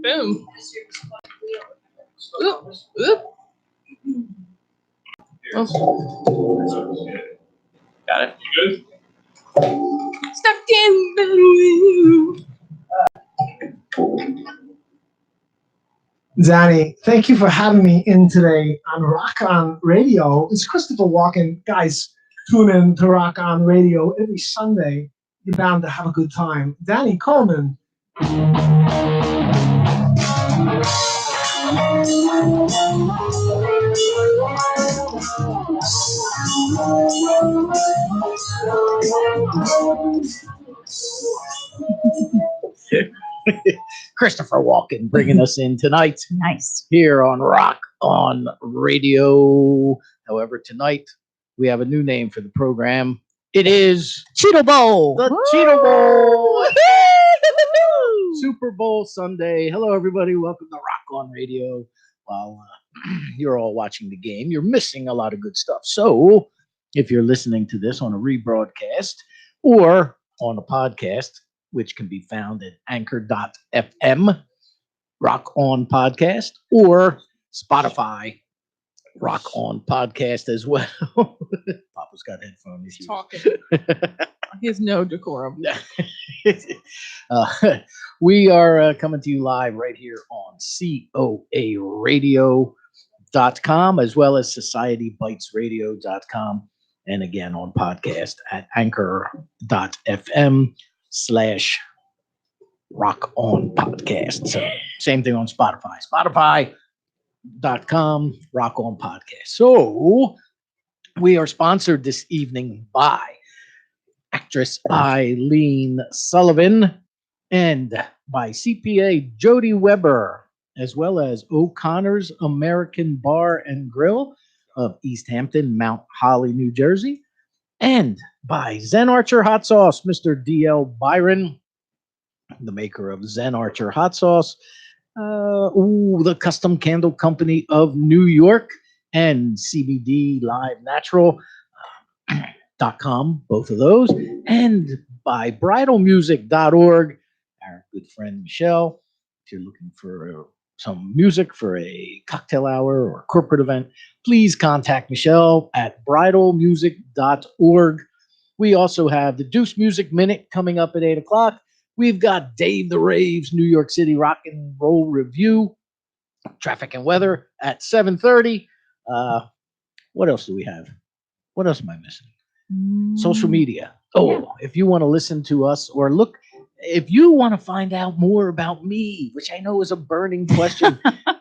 Boom. Oop. Oop. Oh. Got it. You good? Stuck in the Danny, thank you for having me in today on Rock On Radio. It's Christopher Walken. Guys, tune in to Rock On Radio every Sunday. You're bound to have a good time. Danny Coleman. Christopher Walken bringing us in tonight Nice. here on Rock On Radio. However, tonight we have a new name for the program. It is Cheeto Bowl. the Woo! Cheeto Bowl. Super Bowl Sunday. Hello, everybody. Welcome to Rock On Radio. While you're all watching the game, you're missing a lot of good stuff. So if you're listening to this on a rebroadcast or on a podcast, which can be found at anchor.fm, Rock On Podcast, or Spotify, Rock On Podcast as well. Papa's got headphone issues. talking. He has no decorum. We are coming to you live right here on COARadio.com as well as SocietyBitesRadio.com, and again on podcast at anchor.fm/Rock On Podcast. So same thing on Spotify. Spotify.com, Rock On Podcast. So we are sponsored this evening by actress Eileen Sullivan and by CPA Jody Weber, as well as O'Connor's American Bar and Grill of East Hampton, Mount Holly, New Jersey, and by Zen Archer Hot Sauce, Mr. D.L. Byron, the maker of Zen Archer Hot Sauce, the Custom Candle Company of New York, and CBD Live Natural. .com, both of those, and by bridalmusic.org, our good friend Michelle. If you're looking for some music for a cocktail hour or corporate event, please contact Michelle at bridalmusic.org. We also have the Deuce Music Minute coming up at 8 o'clock. We've got Dave the Rave's New York City Rock and Roll Review, traffic and weather at 7:30. What else do we have? What else am I missing? Social media. If you want to listen to us or look, if you want to find out more about me, which I know is a burning question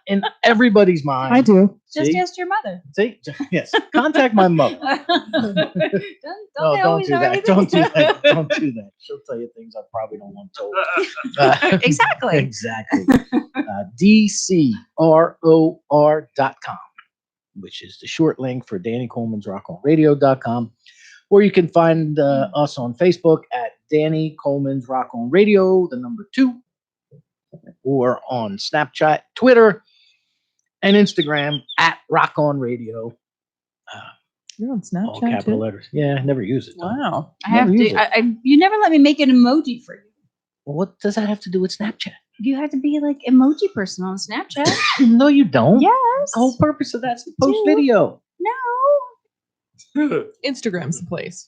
in everybody's mind. I do. See? Just ask your mother. See? Yes. Contact my mother. don't No, they don't always do know that. everything? Don't do that. Don't do that. She'll tell you things I probably don't want told. Exactly. Exactly. DCROR.com, which is the short link for Danny Coleman's RockOnRadio.com. Or you can find us on Facebook at Danny Coleman's Rock On Radio, the number 2, or on Snapchat, Twitter, and Instagram at Rock On Radio. You're on All Snapchat capital too? letters. Yeah, I never use it. though. Wow. I have use to. it. You never let me make an emoji for you. Well, what does that have to do with Snapchat? You have to be like emoji person on Snapchat. No, you don't. Yes. The whole purpose of that's to post Dude. video. No. Instagram's the place.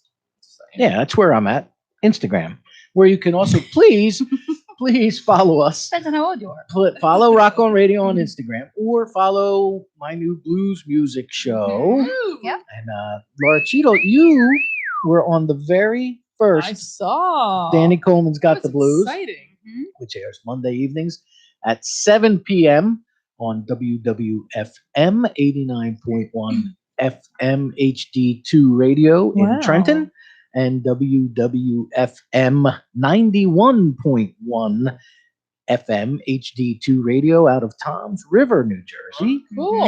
Yeah, that's where I'm at. Instagram, where you can also please follow us. Depends on how old you are. Follow Rock On Radio on Instagram, or follow my new blues music show. Yep. And Laura Cheeto, you were on the very I first saw. Danny Coleman's Got That's the Blues, Exciting. which airs Monday evenings at 7 p.m. on WWFM 89.1 FM HD2 radio Wow. in Trenton, and WWFM 91.1 FM HD2 radio out of Toms River, New Jersey. Cool.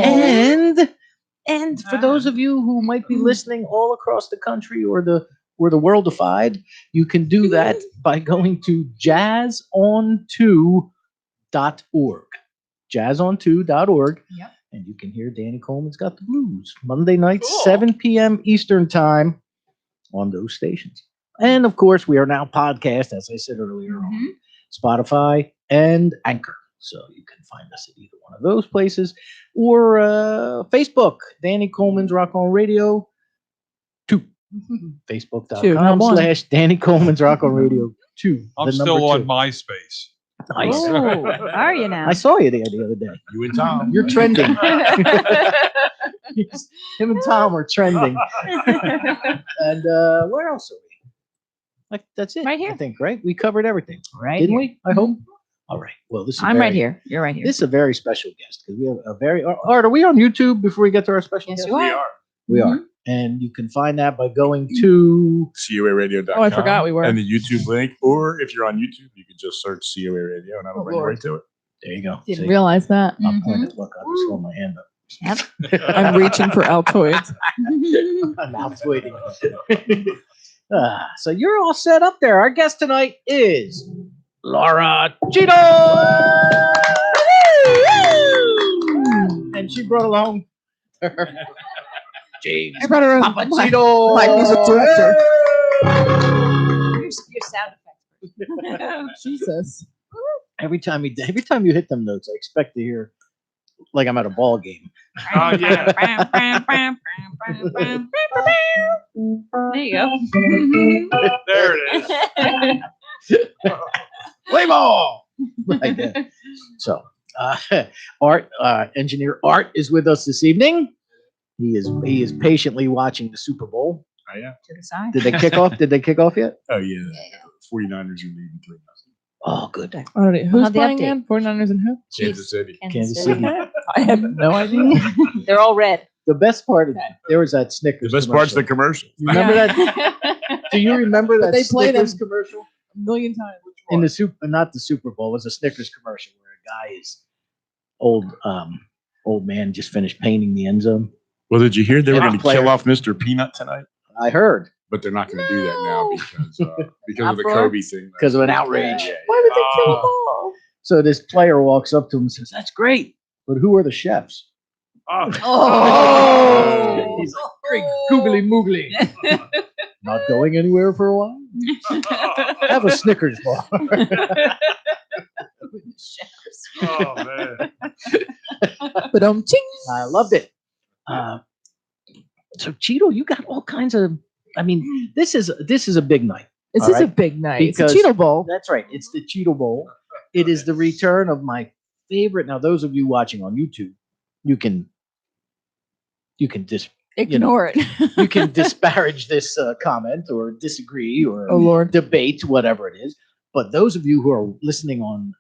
And for those of you who might be listening all across the country or the worldified, you can do that by going to jazzon2.org. Jazzon2.org. Yep. And you can hear Danny Coleman's Got the Blues Monday nights, Cool. 7 p.m. Eastern time on those stations. And of course, we are now podcast, as I said earlier, on Spotify and Anchor. So you can find us at either one of those places or Facebook, Danny Coleman's Rock On Radio 2. Two, not Facebook.com one. / Danny Coleman's Rock On Radio 2. I'm the still number on 2. MySpace. Nice. Oh, are you now? I saw you there the other day. You and Tom. You're trending. Him and Tom are trending. And where else are we? Like that's it. Right here. I think, right? We covered everything. Right Didn't here. we? I hope. All right. Well, this is I'm very- right here. You're right here. This is a very special guest because we have a very Art, are we on YouTube before we get to our special Yes, guest? you are. We are. And you can find that by going to COARadio.com. Oh, I forgot we were. And the YouTube link. Or if you're on YouTube, you can just search COA Radio and that'll Oh, bring you Lord. right to it. there you go. Didn't See? realize that. I'll Mhm. point it. Look, I'll just hold my hand up. Yep. I'm reaching for Altoids. I'm out waiting. So you're all set up there. Our guest tonight is Laura Cheeto. And she brought along her James I brought her in. Papacito. my music director. Your sound effects. Jesus. Every time you hit them notes, I expect to hear like I'm at a ball game. Oh, yeah. There you go. There it is. Play ball. Right there. So, Art, engineer Art is with us this evening. He is patiently watching the Super Bowl. Oh, yeah. To the side. Did they kick off? Did they kick off yet? Oh, yeah. 49ers are leading 3-0. Oh, good. I don't know. Who's Have the playing update. again? 49ers and who? Kansas City. Kansas City. I have no idea. They're all red. The best part of there was that Snickers. The best part's the commercial. commercial. You remember that? Do you remember that they play them Snickers commercial? A million times. In the not the Super Bowl, it was a Snickers commercial where a guy is old man just finished painting the end zone. Well, did you hear they were Yeah, going to player. kill off Mr. Peanut tonight? I heard But they're not going to do that now because of the Uproar? Kobe thing. because of an outrage. Why would they kill them all? So this player walks up to him and says, "That's great, but who are the chefs?" Oh. He's like, "Great googly moogly." Not going anywhere for a while. Have a Snickers bar. Oh, man. But ching. I loved it. So Cheeto, you got all kinds of. I mean, this is a big night. This All is a right. big night. Because- it's a Cheeto Bowl. That's right. It's the Cheeto Bowl. It is the return of my favorite. Now, those of you watching on YouTube, you can Ignore it. you can disparage this comment or disagree or Oh Lord. debate whatever it is. But those of you who are listening on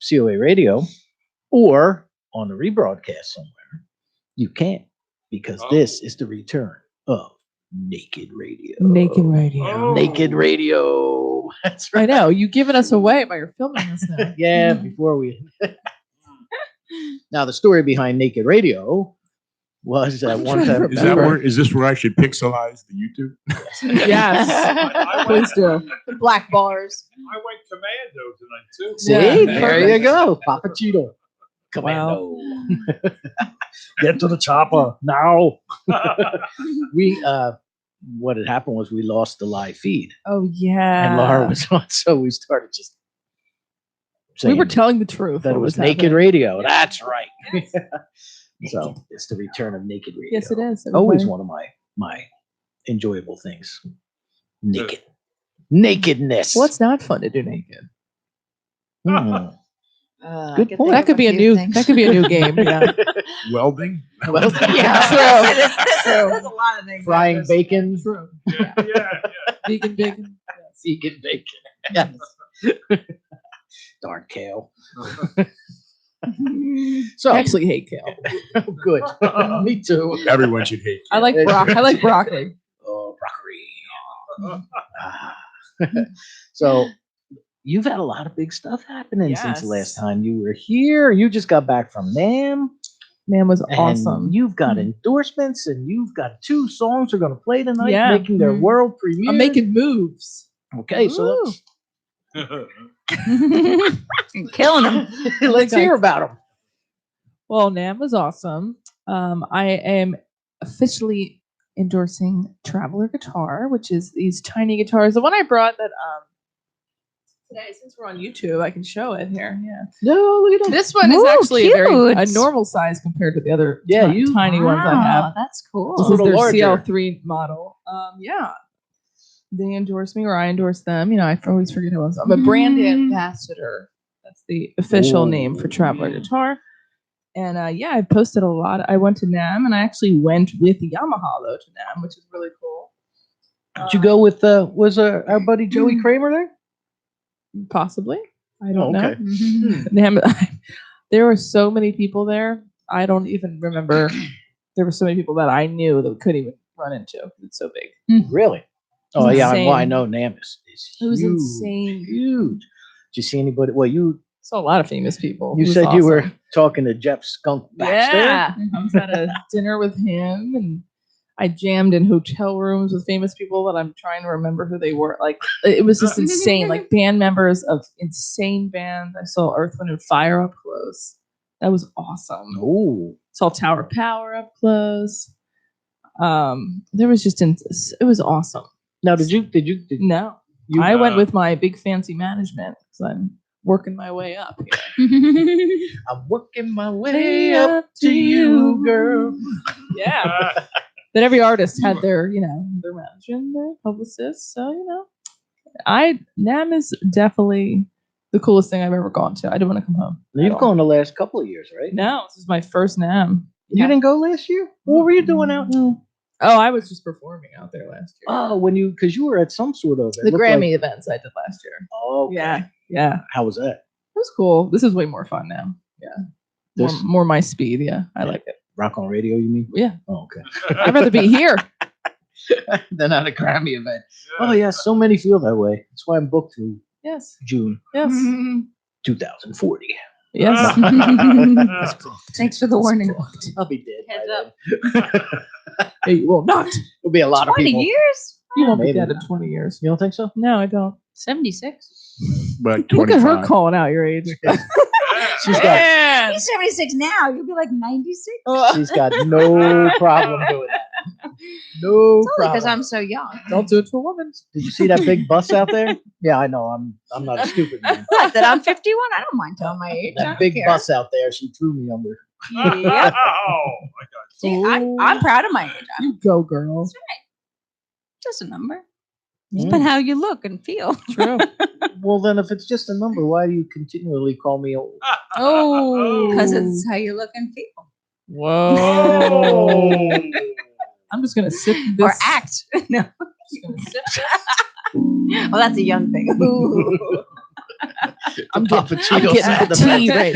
COA Radio or on the rebroadcast somewhere, you can't because this is the return of Naked Radio. Naked radio. Naked Radio. That's I right. know. You giving us away by your filming this now. Yeah, before we. Now, the story behind Naked Radio was at one time. Is this where I should pixelize the YouTube? Yes. Please do. Black bars. I went commando tonight too. See, Yeah, there you perfect. go. Papa Cheeto. Commando. Get to the chopper now. We what had happened was we lost the live feed Oh yeah. and Laura was on, so we started just We were saying telling the truth. that it what was Naked happening. Radio. That's right. So it's the return of Naked Radio. Yes, it is. Always everybody. one of my enjoyable things. Naked. Nakedness. What's not fun to do naked? Hmm. Good I could point. think That of could be a few new. things. That could be a new game. Yeah. Welding? Well, Yeah, true. There's a lot of things. frying bacon. True. Yeah. Vegan bacon. Yes. Vegan bacon. Yes. Darn kale. So I actually hate kale. good. Me too. Everyone should hate I like I like broccoli. Oh, broccoli. Ah. So you've had a lot of big stuff happening since the last Yes. time you were here. You just got back from NAMM. Man was And awesome. you've got endorsements, and you've got 2 songs are going to play tonight, Yeah. making their Mhm. world premiere. I'm making moves. Okay, so Ooh. Killing them. let's hear about them. Well, NAMM was awesome. I am officially endorsing Traveler Guitar, which is these tiny guitars. The one I brought that Today, since we're on YouTube, I can show it here. Yeah. No, look at that. This one is Ooh, actually a cute. normal size compared to the other Yeah, you- tiny ones I have. Wow, that's This cool. is little their larger. CL3 model. Yeah. They endorse me or I endorse them. You know, I always forget who else. I'm a brand ambassador. That's the official name for Traveler Guitar. And yeah, I posted a lot. I went to NAM and I actually went with Yamaha though to NAM, which is really cool. Did you go with was our buddy Joey Kramer there? Possibly. I don't Oh, okay. know. NAM, there were so many people there. I don't even remember. There were so many people that I knew that we couldn't even run into. It's so big. Really? Oh yeah, well I insane. know NAM is It was huge, insane. huge. Did you see anybody? Well, you Saw a lot of famous people. you It was said you were awesome. talking to Jeff Skunk Baxter. Yeah, I was at a dinner with him, and I jammed in hotel rooms with famous people that I'm trying to remember who they were. Like it was just insane. Like band members of insane bands. I saw Earth, Wind, and Fire up close. That was awesome. Oh, Saw Tower of Power up close. There was just it was awesome. now did you No, you I went with my big fancy management because I'm working my way up here. I'm working my way up to you, girl. Yeah. That every artist had their, you know, their manager and their publicist. So, you know, NAM is definitely the coolest thing I've ever gone to. I don't want to come home. at You've all. gone the last couple of years, right? No, this is my first NAM. You didn't go last year? What were you doing out? Oh, I was just performing out there last year. Oh, because you were at some sort of The Grammy events I did last year. Oh, Yeah. Yeah. How was that? It was cool. This is way more fun now. Yeah. This- More my speed. Yeah. I like it. Rock on Radio, you mean? Yeah. Oh, okay. I'd rather be here. Than at a Grammy event. Oh yeah, so many feel that way. That's why I'm booked through Yes. June Yes. 2040. Yes. Thanks for the warning. I'll be dead. Heads by up. then. Hey, you will not. There'll be a lot of 20 people. years? You won't be Maybe dead in not. 20 years. You don't think so? No, I don't. 76. But Look at her 25. calling out your age. She's got Man. He's 76 now. You'll be like 96. she's got no problem doing that. No It's only problem. because I'm so young. Don't do it to a woman. Did you see that big bus out there? Yeah, I know. I'm not a stupid man. What, that I'm 51? I don't mind telling my age. I That don't big care. bus out there, she threw me under. Yep. Oh, See, I'm proud of my age. I'm You go, girl. just a number. Mm. But how you look and feel. True. Well, then, if it's just a number, why do you continually call me old? Oh. Because it's how you look and feel. Whoa. I'm just gonna sip this. Or act. No. Just gonna sip this. Well, that's a young thing. Ooh. I'm Papa getting, I'm Cheetos getting out the the tea back. right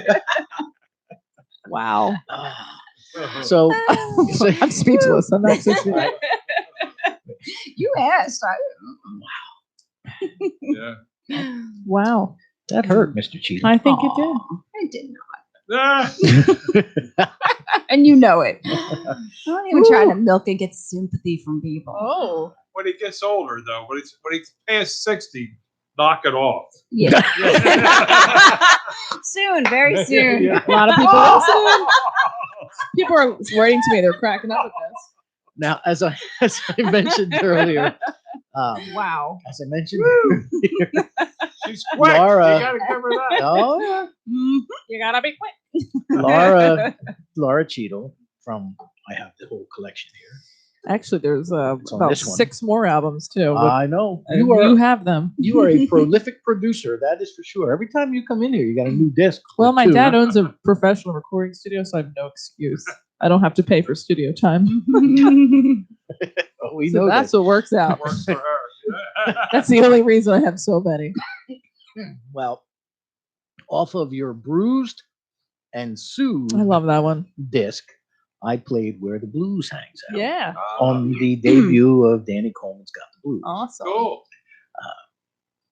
now. Wow. So, I'm speechless. I'm not so speechless. You asked. yeah. Wow. that hurt, Mr. Cheeto. I think it did. I did Ah, not. And you know it. I'm not even trying to milk and get sympathy from people. Oh. When he gets older, though, when he's past 60, knock it off. Yeah. Soon, very soon. Yeah. A lot of people listening. People are writing to me. They're cracking up at this. Now, as I mentioned earlier, Wow. as I mentioned, She's quick. Laura. You gotta cover that. oh yeah, You gotta be quick. Laura Cheadle from I have the whole collection here. Actually, there's It's on about this one. 6 more albums too. I know And you are you have them. you are a prolific producer. That is for sure. Every time you come in here, you got a new disc. or Well, my two. dad owns a professional recording studio, so I have no excuse. I don't have to pay for studio time. Oh, we So know that's that. what works out. Works for her. That's the only reason I have so many. Well, off of your Bruised and Soothed I love that one. disc, I played Where the Blues Hangs Out Yeah. on the debut of Danny Coleman's Got the Blues. Awesome. Cool.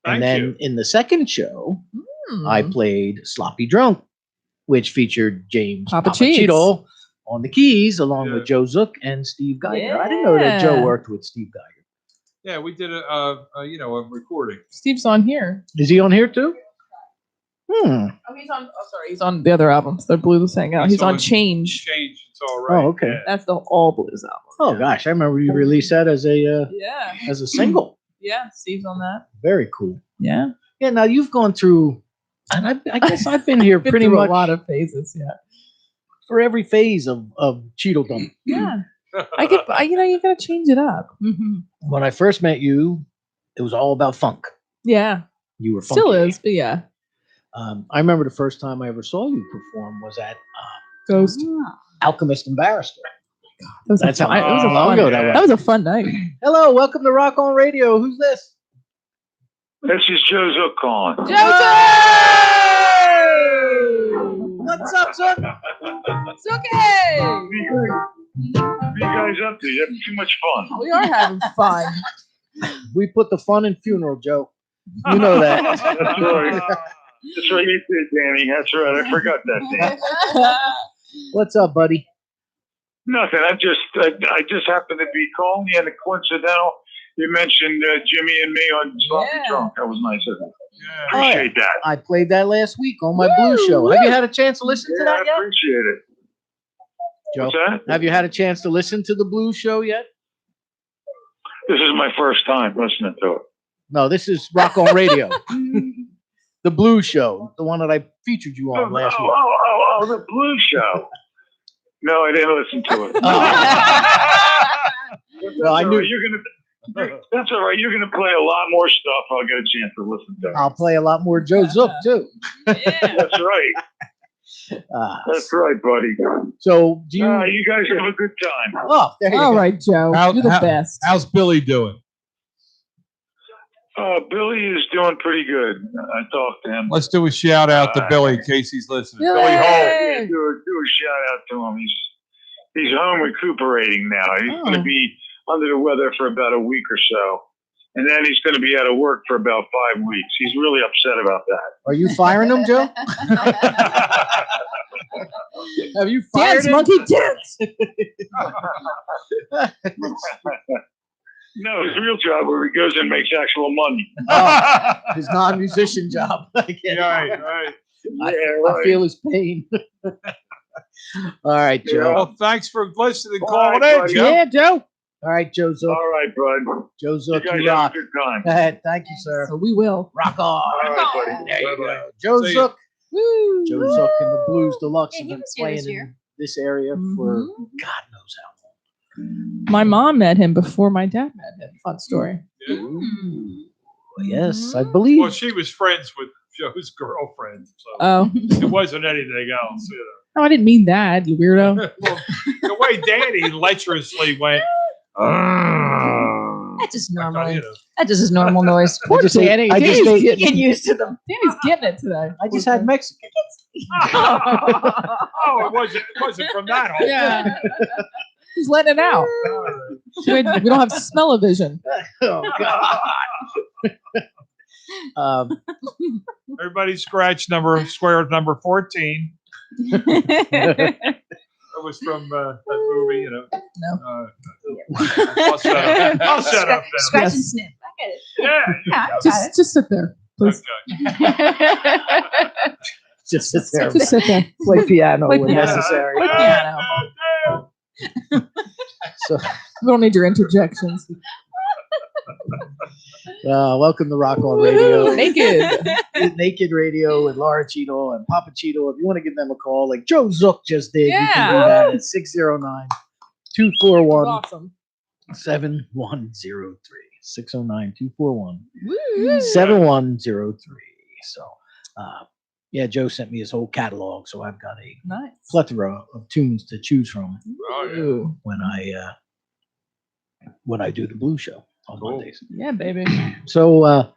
And Thank then you. in the second show, Hmm. I played Sloppy Drunk, which featured James Papa Cheese. Cheeto on the keys, along Yeah. with Joe Zook and Steve Geiger. I didn't know that Joe Yeah. worked with Steve Geiger. Yeah, we did a recording. Steve's on here. Is he on here too? Oh, he's on. Oh, sorry, he's on the other albums. The Blues Hang Out. He's on Change. Change. It's all right. Oh, okay. Yeah. That's the all blues album. Oh gosh, I remember you released that as a Yeah. single. Yeah. Steve's on that. Very cool. Yeah. Yeah, now you've gone through, and I guess I've been here Been pretty through much a lot of phases. Yeah. for every phase of Cheetledom. Yeah. You gotta change it up. When I first met you, it was all about funk. Yeah. You were Still funky. is, but yeah. I remember the first time I ever saw you perform was at Ghost. Alchemist and Barrister. That's how It was a long ago that was a fun night. Hello, welcome to Rock On Radio. Who's this? This is Joe Zook calling. What's up, son? It's okay. What are you guys up to? You're having too much fun. We are having fun. We put the fun in funeral, Joe. You know that. That's right. That's right, you did, Danny. That's right. I forgot that, Danny. What's up, buddy? Nothing. I just happened to be calling you, and coincidental, you mentioned Jimmy and me on Sloppy Yeah. Drunk. That was nice of you. Yeah. Appreciate that. I played that last week on my Blue Show. Have you had a chance to listen to Yeah, that I yet, appreciate it. Joe? What's that? Have you had a chance to listen to the Blue Show yet? This is my first time listening to it. No, this is Rock On Radio. The Blue Show, the one that I featured you on last week. The Blue Show. No, I didn't listen to it. Well, I knew. That's all right. You're gonna play a lot more stuff. I'll get a chance to listen to. I'll play a lot more Joe Zook too. That's right. That's right, buddy. So do you? You guys have a good time. Oh, there you All go. right, Joe. You're the best. How's Billy doing? Billy is doing pretty good. I talked to him. Let's do a shout out to Billy in case he's listening. Billy! Billy Holt. Yeah, do a shout out to him. He's home recuperating now. He's going to be under the weather for about a week or so, and then he's going to be out of work for about 5 weeks. He's really upset about that. Are you firing him, Joe? Have you fired Dance, him? monkey, dance. No, his real job where he goes and makes actual money. Oh, his non-musician job. I get it. Right. Yeah, I right. feel his pain. All right, Joe. Well, thanks for listening, All calling right, in, buddy. Joe. Yeah, Joe. All right, Joe Zook. All right, bud. Joe You Zook, guys you have rock. a good time. Go ahead. Thank you, sir. So we will. Rock on. All right, buddy. There you Bye-bye. go. Joe See ya. Zook. Woo. Joe Zook and the Blues Deluxe Yeah, have he been was here this playing year. in this area for Mhm. God knows how My mom met him before my dad met him. Fun story. long. Yes, I believe. Well, she was friends with Joe's girlfriend, so Oh. it wasn't anything else. You No, I didn't mean that, you weirdo. know. Well, the way Danny lecherously went, That's just I normal. thought, you know, That just is normal noise. I just ate- Danny. I just Danny's ate- Get used to them. Danny's getting it today. I just had Mexican. oh, it wasn't from that hole. Yeah. He's letting it out. We don't have smell-o-vision. Oh God. Everybody scratch square number 14. That was from that movie, you know. No. I'll shut up. I'll shut up then. Scratch and Yes. sniff. I get it. Yeah. Yeah, I got it. Just sit there, please. Okay. Just sit there. Just sit there. Play piano Play when piano. necessary. Play piano. So, We don't need your interjections. welcome to Rock On Radio. Naked. Naked Radio with Laura Cheeto and Papa Cheeto. If you want to give them a call, like Joe Zook just did, you can do Yeah. that at 609-241-7103. Awesome. 609-241-7103. So, yeah, Joe sent me his whole catalog, so I've got a Nice. plethora of tunes to choose from Oh, yeah. Ooh. when I do the Blue Show on Cool. Mondays. Yeah, baby. So, all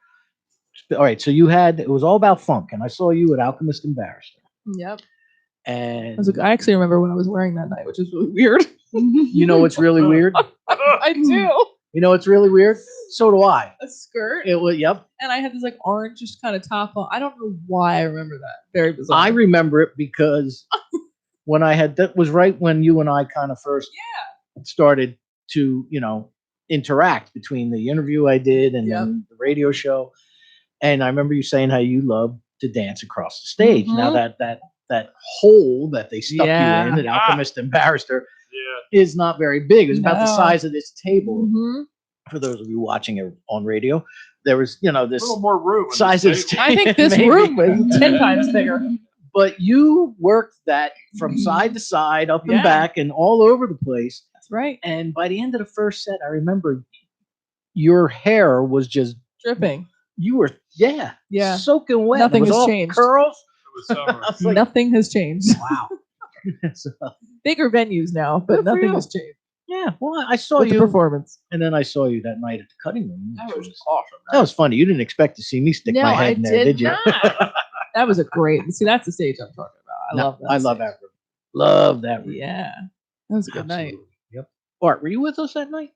right. So it was all about funk, and I saw you at Alchemist and Barrister. Yep. And I actually remember what I was wearing that night, which is really weird. you know what's really weird? I do. You know what's really weird? So do I. A skirt. It was, yep. And I had this like orange kind of top on. I don't know why I remember that. Very bizarre. I remember it because that was right when you and I kind of first started to, interact between the interview I did and then the radio show. And I remember you saying how you love to dance across the stage. Now that hole that they stuck you in at Alchemist and Barrister Yeah. is not very big. It's about the No. size of this table. Mhm. for those of you watching it on radio, there was, A this little more room. on size this of table. I think this Maybe. room was 10 times bigger. But you worked that from side to side, up and Yeah. back, and all over the place. That's right. And by the end of the first set, I remember your hair was just, Dripping. you were, Yeah. soaking wet. Nothing It was has all changed. Curls. It was summer. I was like, Nothing has changed. wow. So, Bigger venues now, but Good for nothing you. has changed. yeah, well, I saw With the you, performance. and then I saw you that night at the cutting room. That which was awesome. that was funny. You didn't expect to see me stick No, my I head in there, did you? not. That was a great. See, that's the stage I'm talking about. I No, love that. I love stage. that room. Love that room. Yeah, that was a good night. Absolutely. Yep. Art, were you with us that night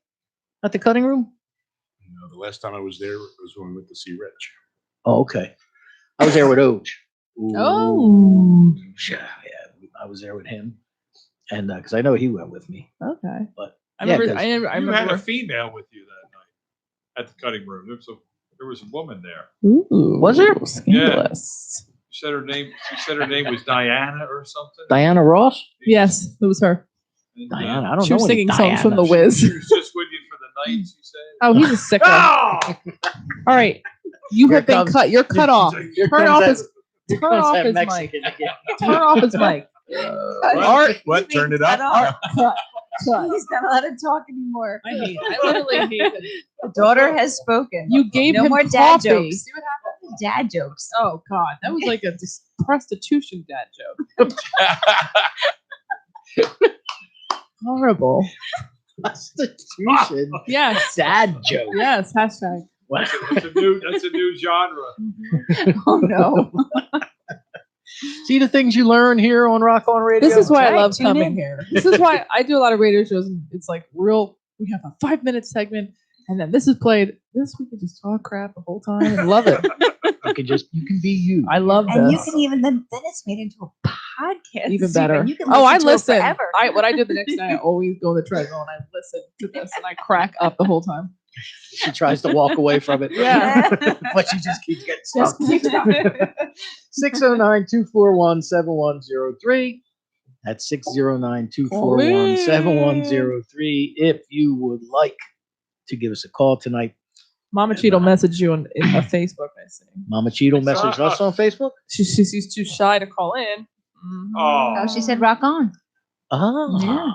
at the cutting room? The last time I was there was when we went to see Rich. Oh, okay. I was there with Oj. Oh, Yeah, I was there with him, and because I know he went with me. okay. But I yeah, remember. 'cause I You had a remember. female with you that night at the cutting room. There was a woman there. Ooh, Was there? Scandalous. She said her name was Diana or something. Diana Ross. Yes, it was her. And, Diana, I don't She know was any singing songs from The Dianas. Wiz. She was just with you for the night. She said. Oh, he's a sicko. Oh! All right, you Here have been comes- cut. You're cut off. Here Turn comes off that- his. here Turn comes off that his mic. Mexican again. Turn off his mic. What? What? Turn it up? Cut. Cut. He's not allowed to talk anymore. I literally hate it. The daughter has spoken. You gave no him more coffee. dad jokes. See what happened? Dad jokes. Oh God, that was like a prostitution dad joke. Horrible. Prostitution. Yes. Dad joke. Yes. Hashtag. Wow. That's a new genre. Oh no. See the things you learn here on Rock On Radio. This is why I Right, love tune coming in. here. This is why I do a lot of radio shows. And it's like real. We have a 5-minute segment, and then this is played. This we can just talk crap the whole time and love it. you can be you. I love And you this. can even then it's made into a podcast. Even better. You can Oh, I to it listen. forever. What I do the next day, I always go on the treadmill and I listen to this and I crack up the whole time. She tries to walk away from it. Yeah. But she just keeps getting Just stuck. keep it 609-241-7103. That's 609-241-7103. If you would like to give us a call tonight. Mama Cheeto messaged you in a Facebook, I see. Mama Cheeto messaged us on Facebook. She's too shy to call in. Mhm. Oh, she said rock on. Ah. Yeah.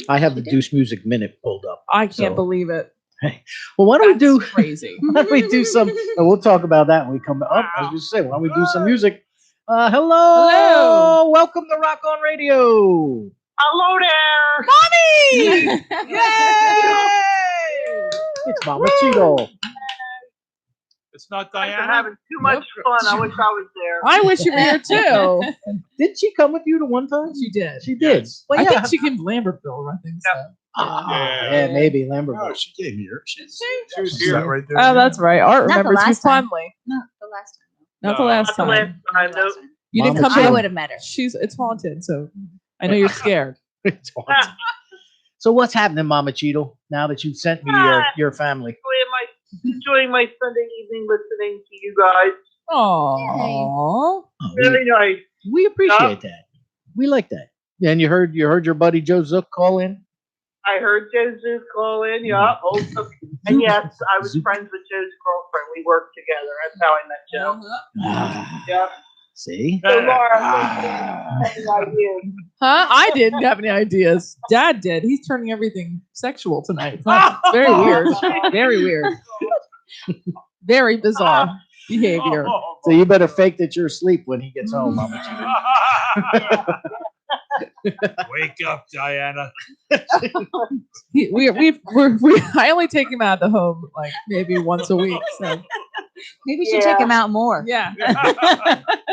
I have the Deuce Music Minute pulled up. I can't So- believe it. Well, why don't we do That's crazy. why don't we do some and we'll talk about that when we come back. Oh, I was just saying, why don't we do some music? Hello. Hello. Welcome to Rock On Radio. Hello there. It's Mama Cheeto. It's not I'm Diana. having too much fun. I wish I was there. I wish you were here too. Did she come with you to one time? She did. She did. Yes. Well, I yeah. think she came to Lambertville, I think so. Yeah, maybe Oh, Lambertville. she came here. She was She's here. that right there. Oh, that's right. Art Not the remembers me last time. fondly. Not the last time. Not the No. last Not the time. last time. No. You didn't Mama come I to would have met her. It's haunted, so I know you're scared. It's awesome. So what's happening, Mama Cheeto? Now that you've sent me your family. Enjoying my Sunday evening listening to you guys. Aww. Oh, Really nice. we appreciate that. We like that. Yeah, and you heard your buddy Joe Zook call in. I heard Joe Zook call in. Yeah. Also, and yes, I was friends with Joe's girlfriend. We worked together. That's how I met Joe. Ah, Yeah. see? So Laura, any ideas? Huh? I didn't have any ideas. Dad did. He's turning everything sexual tonight. It's very weird. Very weird. Very bizarre behavior. So you better fake that you're asleep when he gets home, Mama Cheeto. Wake up, Diana. I only take him out of the home like maybe once a week. So Maybe you should take him out more. yeah.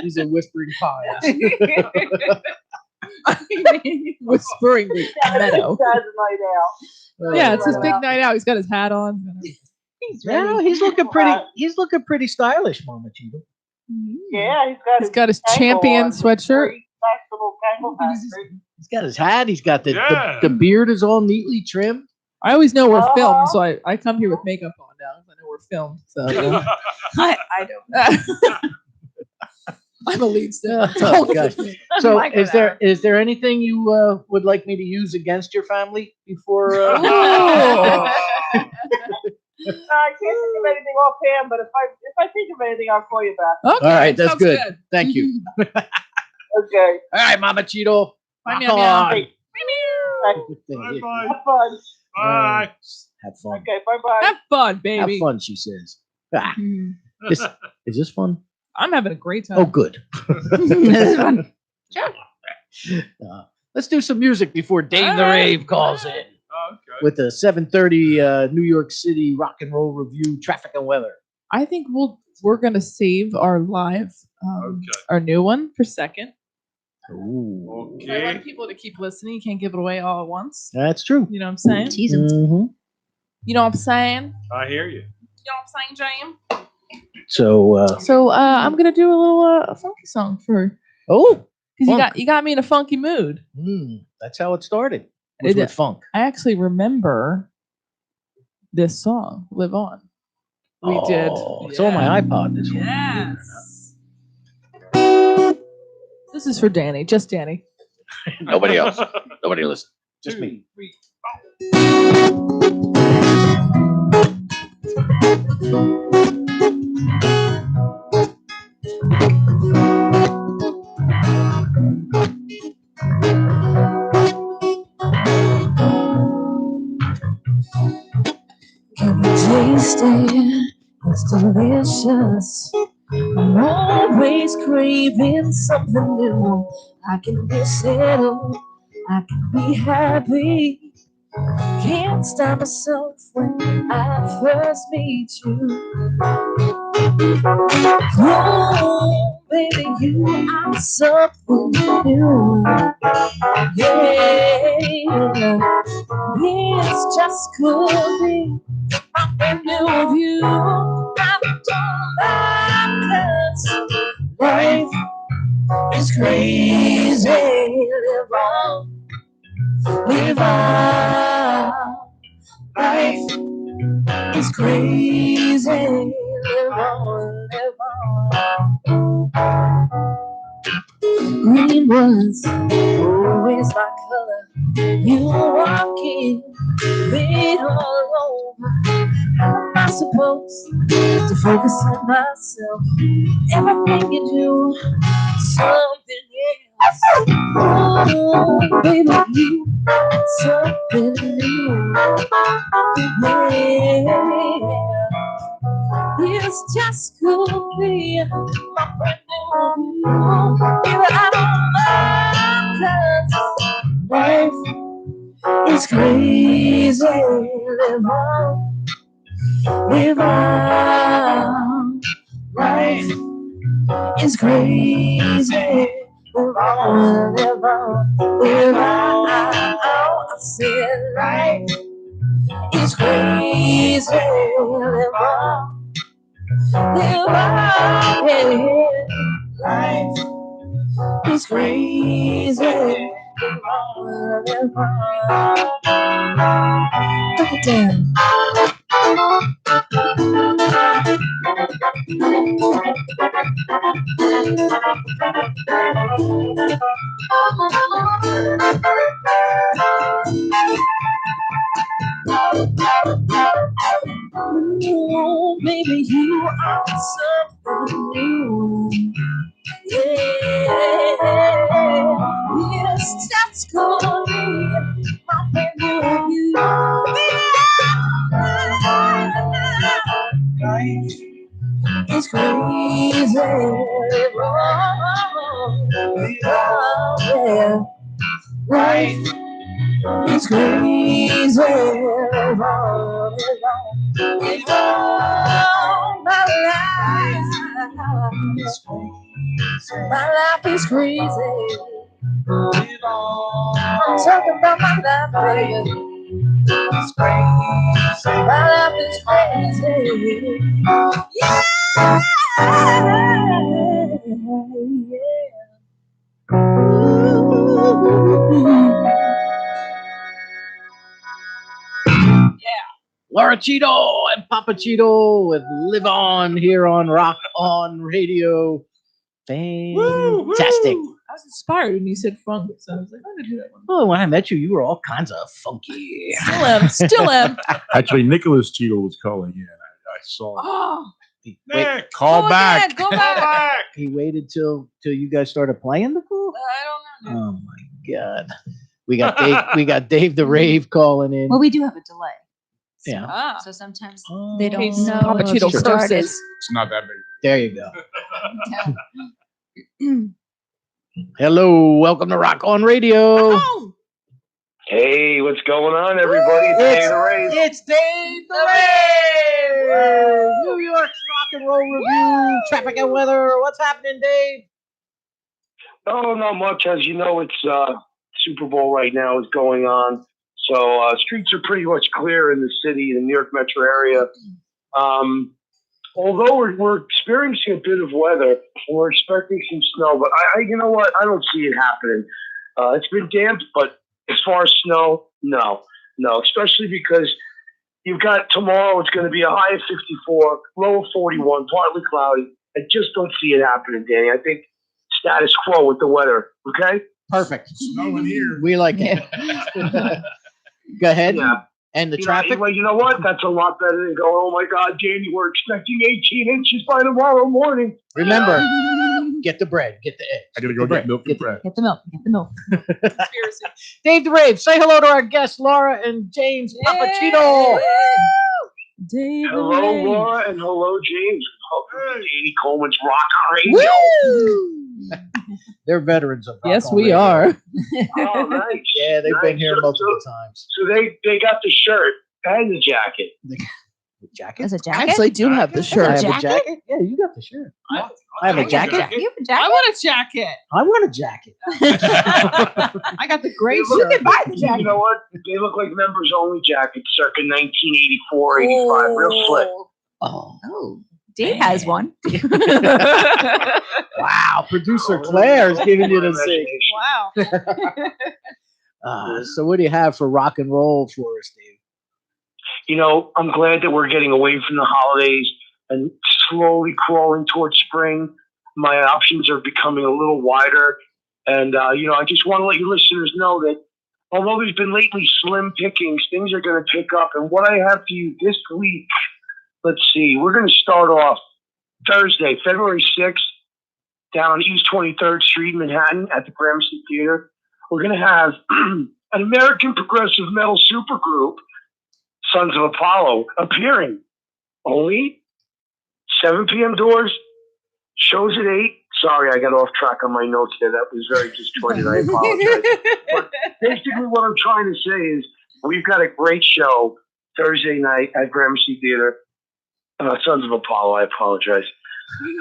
He's a whispering pie. Whispering the meadow. Dad's night out. Yeah, it's his big night out. He's got his hat on. Yeah, he's looking pretty. He's looking pretty stylish, Mama Cheeto. Yeah, He's got his champion sweatshirt. Nice little tangle factory. He's got his hat. He's got Yeah. the beard is all neatly trimmed. I always know we're Oh. filmed, so I come here with makeup on now. I know we're filmed. So yeah. I don't. I'm a lead singer. Oh, gosh. So Mike is there anything you would like me to use against your family before? Oh. I can't think of anything offhand, but if I think of anything, I'll call you back. Okay, All right, that's sounds good. Thank you. Okay. All right, Mama Cheeto. Bye, Rock meow, meow. on. Bye. Bye-bye. Have fun. Bye. Have fun. Okay. Bye-bye. Have fun, Have baby. fun, she says. Ah, Mm. is this fun? I'm having a great time. Oh, good. This is fun. Let's do some music before Dave the All right. Rave calls in Okay. with the 7:30 New York City Rock and Roll Review traffic and weather. I think we're gonna save our live, Okay. our new one for second. Ooh, I Okay. want people to keep listening. You can't give it away all at once. that's true. You know what I'm saying? Tease 'em. Mhm. You know what I'm saying? I hear you. You know what I'm saying, James? So, So I'm gonna do a little a funky song for oh, because Funk. you got me in a funky mood. that's how it started. Was It- with funk. I actually remember this song, "Live On." We did. It's on my iPod. This one. Yes. This is for Danny, just Danny. Nobody else. Nobody listen. Just me. Can you taste it? It's delicious. I'm always craving something new. I can be settled. I can be happy. Can't stop myself when I first meet you. Oh, baby, you are something new. Yeah, this just could be a new view. I'm done, life is crazy. Live on, live on. Life is crazy. Live on, live on. Green was always my color. You walk in, red all over. How am I supposed to focus on myself? Everything you do, something else. Oh, baby, you something new. Yeah, this just could be my brand new view. Baby, I don't mind 'cause life is crazy. Live on, live on. Life is crazy. Live on, live on, live on. I said life is crazy. Live on, live on. Yeah. Life is crazy. Live on, live on. Break it down. Oh, baby, you are something new. Yeah, yes, that's gonna be my brand new you. Life is crazy. Oh, yeah. Life is crazy. My life is crazy. My life is crazy. I'm talking about my life, baby. It's crazy. My life is crazy. Yeah. Laura Cheeto and Papa Cheeto with Live On here on Rock On Radio. Fantastic. I was inspired when you said funk, so I was like, I'm gonna do that one. Oh, when I met you, you were all kinds of funky. Still am. Actually, Nicholas Cheadle was calling in. I saw. Oh, Nick, call go back. again, go back. He waited till you guys started playing the pool. I don't know. Oh my God, we got Dave. We got Dave the Rave calling in. Well, we do have a delay. Yeah. Ah. So sometimes Oh, they don't Case know Papa when Cheeto it started. curses. It's not that big. There you go. Hello, welcome to Rock On Radio. Oh, Hey, what's going on, everybody? It's Dave the Rave. It's Dave the Rave. New York's Rock and Roll Review, traffic and weather. What's happening, Dave? Oh, not much. As you know, it's Super Bowl right now is going on. So streets are pretty much clear in the city, the New York metro area. Although we're experiencing a bit of weather, we're expecting some snow. But you know what? I don't see it happening. It's been damp, but as far as snow, no. Especially because you've got tomorrow. It's going to be a high of 54, low of 41, partly cloudy. I just don't see it happening, Danny. I think status quo with the weather. Okay. Perfect. Snowing here. We like it. Go ahead. Yeah. And the You traffic. Know, you know what? That's a lot better than going, oh my God, Danny, we're expecting 18 inches by tomorrow morning. Remember, get the bread, get the eggs. I gotta go get milk and bread. Get the milk. Get the milk. conspiracy. Dave the Rave, say hello to our guests, Laura and James Papachino. Dave Hello, Ray. Laura, and hello, James. Welcome to Danny Coleman's Rock On Radio. They're veterans of Rock Yes, On we Radio. are. Oh, nice. Yeah, they've been Nice. here multiple times. So they got the shirt and the jacket. The jacket? As a I jacket? actually do have the I shirt. have a jacket? jacket. Yeah, you got the shirt. I have a jacket. You have a I jacket? want a jacket. I want a jacket. I got the gray They look- shirt. You can buy the You jacket. know what? They look like members only jackets circa 1984, 85. Real slick. Oh, Oh, Dave has one. wow. Producer Claire is giving you the sig. Wow. So what do you have for rock and roll for us, Dave? You know, I'm glad that we're getting away from the holidays and slowly crawling towards spring. My options are becoming a little wider. And, you know, I just want to let you listeners know that although there's been lately slim pickings, things are going to pick up. And what I have for you this week, let's see, we're going to start off Thursday, February 6th, down on East 23rd Street, Manhattan, at the Gramercy Theater. We're going to have an American progressive metal supergroup, Sons of Apollo, appearing. Only 7 p.m. doors, shows at 8. Sorry, I got off track on my notes there. That was very disjointed. I apologize. But basically what I'm trying to say is we've got a great show Thursday night at Gramercy Theater. Sons of Apollo, I apologize.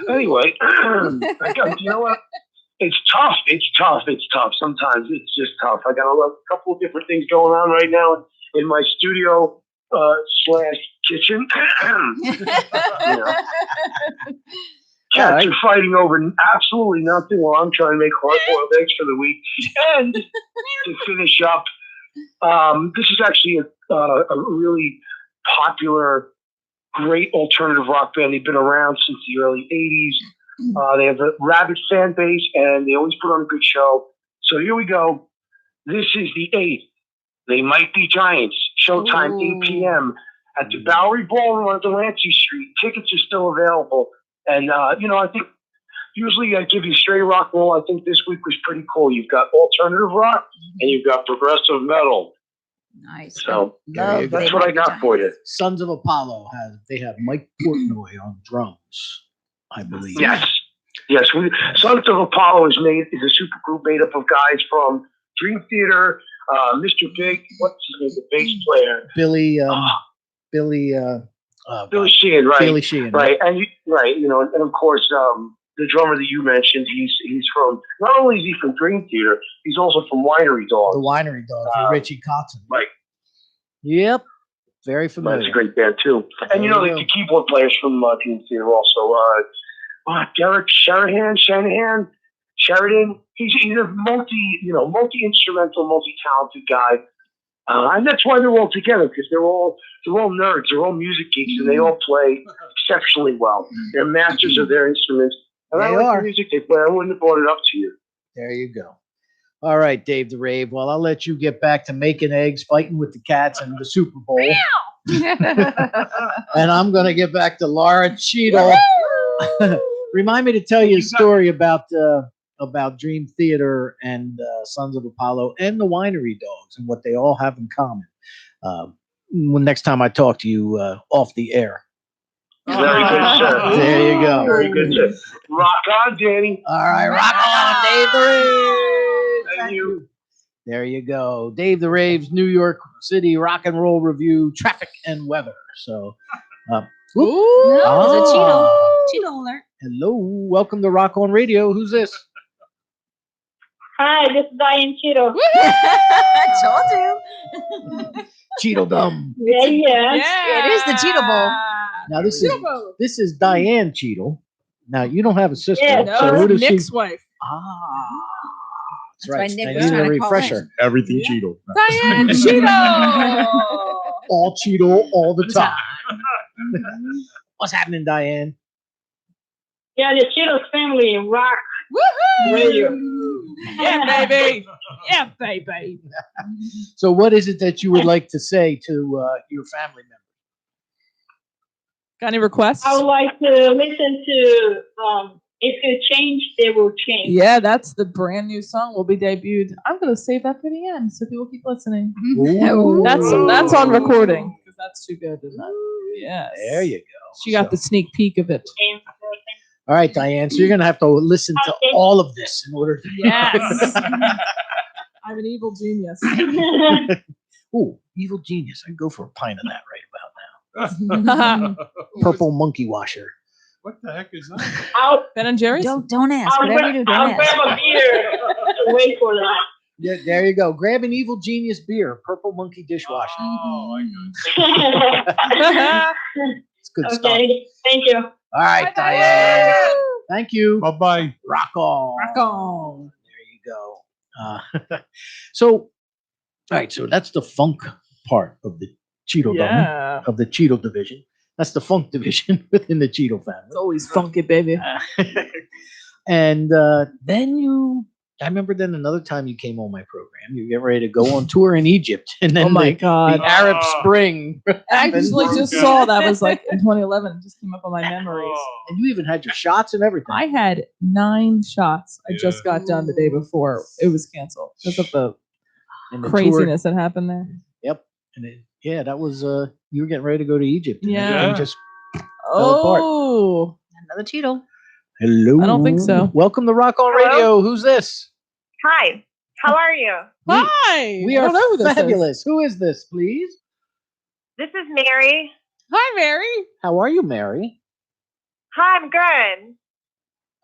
Anyway, you know what? It's tough. Sometimes it's just tough. I got a couple of different things going on right now in my studio / kitchen. You know. Cats are fighting over absolutely nothing while I'm trying to make hard-boiled eggs for the week. And to finish up, this is actually a really popular, great alternative rock band. They've been around since the early 80s. They have a rabid fan base, and they always put on a good show. So here we go. This is the 8th. They Might Be Giants. Showtime, 8 p.m. at the Bowery Ballroom on Delancey Street. Tickets are still available. And, you know, I think usually I give you straight rock and roll. I think this week was pretty cool. You've got alternative rock and you've got progressive metal. Nice. So Love that's They what I Might Be got for you. Sons of Apollo have Mike Portnoy on drums, I believe. Yes. Sons of Apollo is a super group made up of guys from Dream Theater, Mr. Big, what's his name, the bass player? Billy Sheehan, right? Billy Sheehan, right? And you know, and of course, the drummer that you mentioned, he's from, not only is he from Dream Theater, he's also from Winery Dogs. The Winery Dogs, Richie Kotzen. Right. Yep. Very familiar. That's a great band too. And you know, the keyboard players from Dream Theater also. Derek Sheridan. He's a multi-instrumental, multi-talented guy. And that's why they're all together, because they're all nerds, they're all music geeks, and they all play exceptionally well. They're masters of their instruments. And I like the music they play. I wouldn't have brought it up to you. There you go. All right, Dave the Rave. Well, I'll let you get back to making eggs, fighting with the cats, and the Super Bowl. And I'm going to get back to Laura Cheadle. Remind me to tell you a story about Dream Theater and Sons of Apollo and the Winery Dogs and what they all have in common. When next time I talk to you off the air. Very good, sir. There you go. Very good, sir. Rock on, Danny. All right, rock on, Dave the Rave. Thank you. There you go. Dave the Rave's New York City Rock and Roll Review, traffic and weather. So, No, it's a Cheeto. Ah. Cheeto alert. Hello. Welcome to Rock on Radio. Who's this? Hi, this is Diane Cheeto. Told you. Cheeto Dumb. Yeah. Yeah, it is the Cheeto Bowl. Now this is Diane Cheadle. Now you don't have a sister, Yeah, so who does she? Nick's wife. That's That's why right. Nick I was need trying a to call refresher. Everything Yeah. Cheeto. Diane Cheeto. All Cheeto all the time. What's happening, Diane? Yeah, the Cheeto's family rock Woohoo! radio. Yeah, baby. Yeah, baby. So, what is it that you would like to say to your family members? Got any requests? I would like to listen to If You Change, They Will Change. Yeah, that's the brand new song will be debuted. I'm gonna save that for the end, so people keep listening. Ooh. That's on recording because that's too good, isn't it? Yes. There you go. She got the sneak peek of it. All right, Diane. So you're gonna have to listen to all of this in order to. Yes. I'm an evil genius. Ooh, evil genius. I'd go for a pint of that right about now. Purple monkey washer. What the heck is that? Ben and Jerry's. Don't ask. I'll Whatever you do, I'll don't ask. grab a beer to wait for that. Yeah, there you go. Grab an evil genius beer. Purple monkey dishwasher. Oh, I got It's good stuff. Okay, thank you. All right, Diane. Thank you. Bye-bye. Rock on. Rock on. There you go. So, all right. So that's the funk part of the Cheeto Yeah. of the Cheeto division. That's the funk division within the Cheeto It's family. always funky, baby. And then I remember then another time you came on my program, you get ready to go on tour in Egypt. And then Oh my the God. Arab Oh. Spring. I actually just saw that was like in 2011. It just came up on my memories. Oh. And you even had your shots and everything. I had 9 shots. I just Yeah. got done the day before it was canceled because of the And the craziness that happened there. Yep. And that was you were getting ready to go to Egypt. And Yeah. everything just apart. Oh, Another Cheeto. hello. I don't think so. Welcome to Rock on Hello? Radio. Who's this? Hi, how are you? hi. We I are don't know who this is. fabulous. Who is this, please? This is Mary. Hi, Mary. How are you, Mary? Hi, I'm good.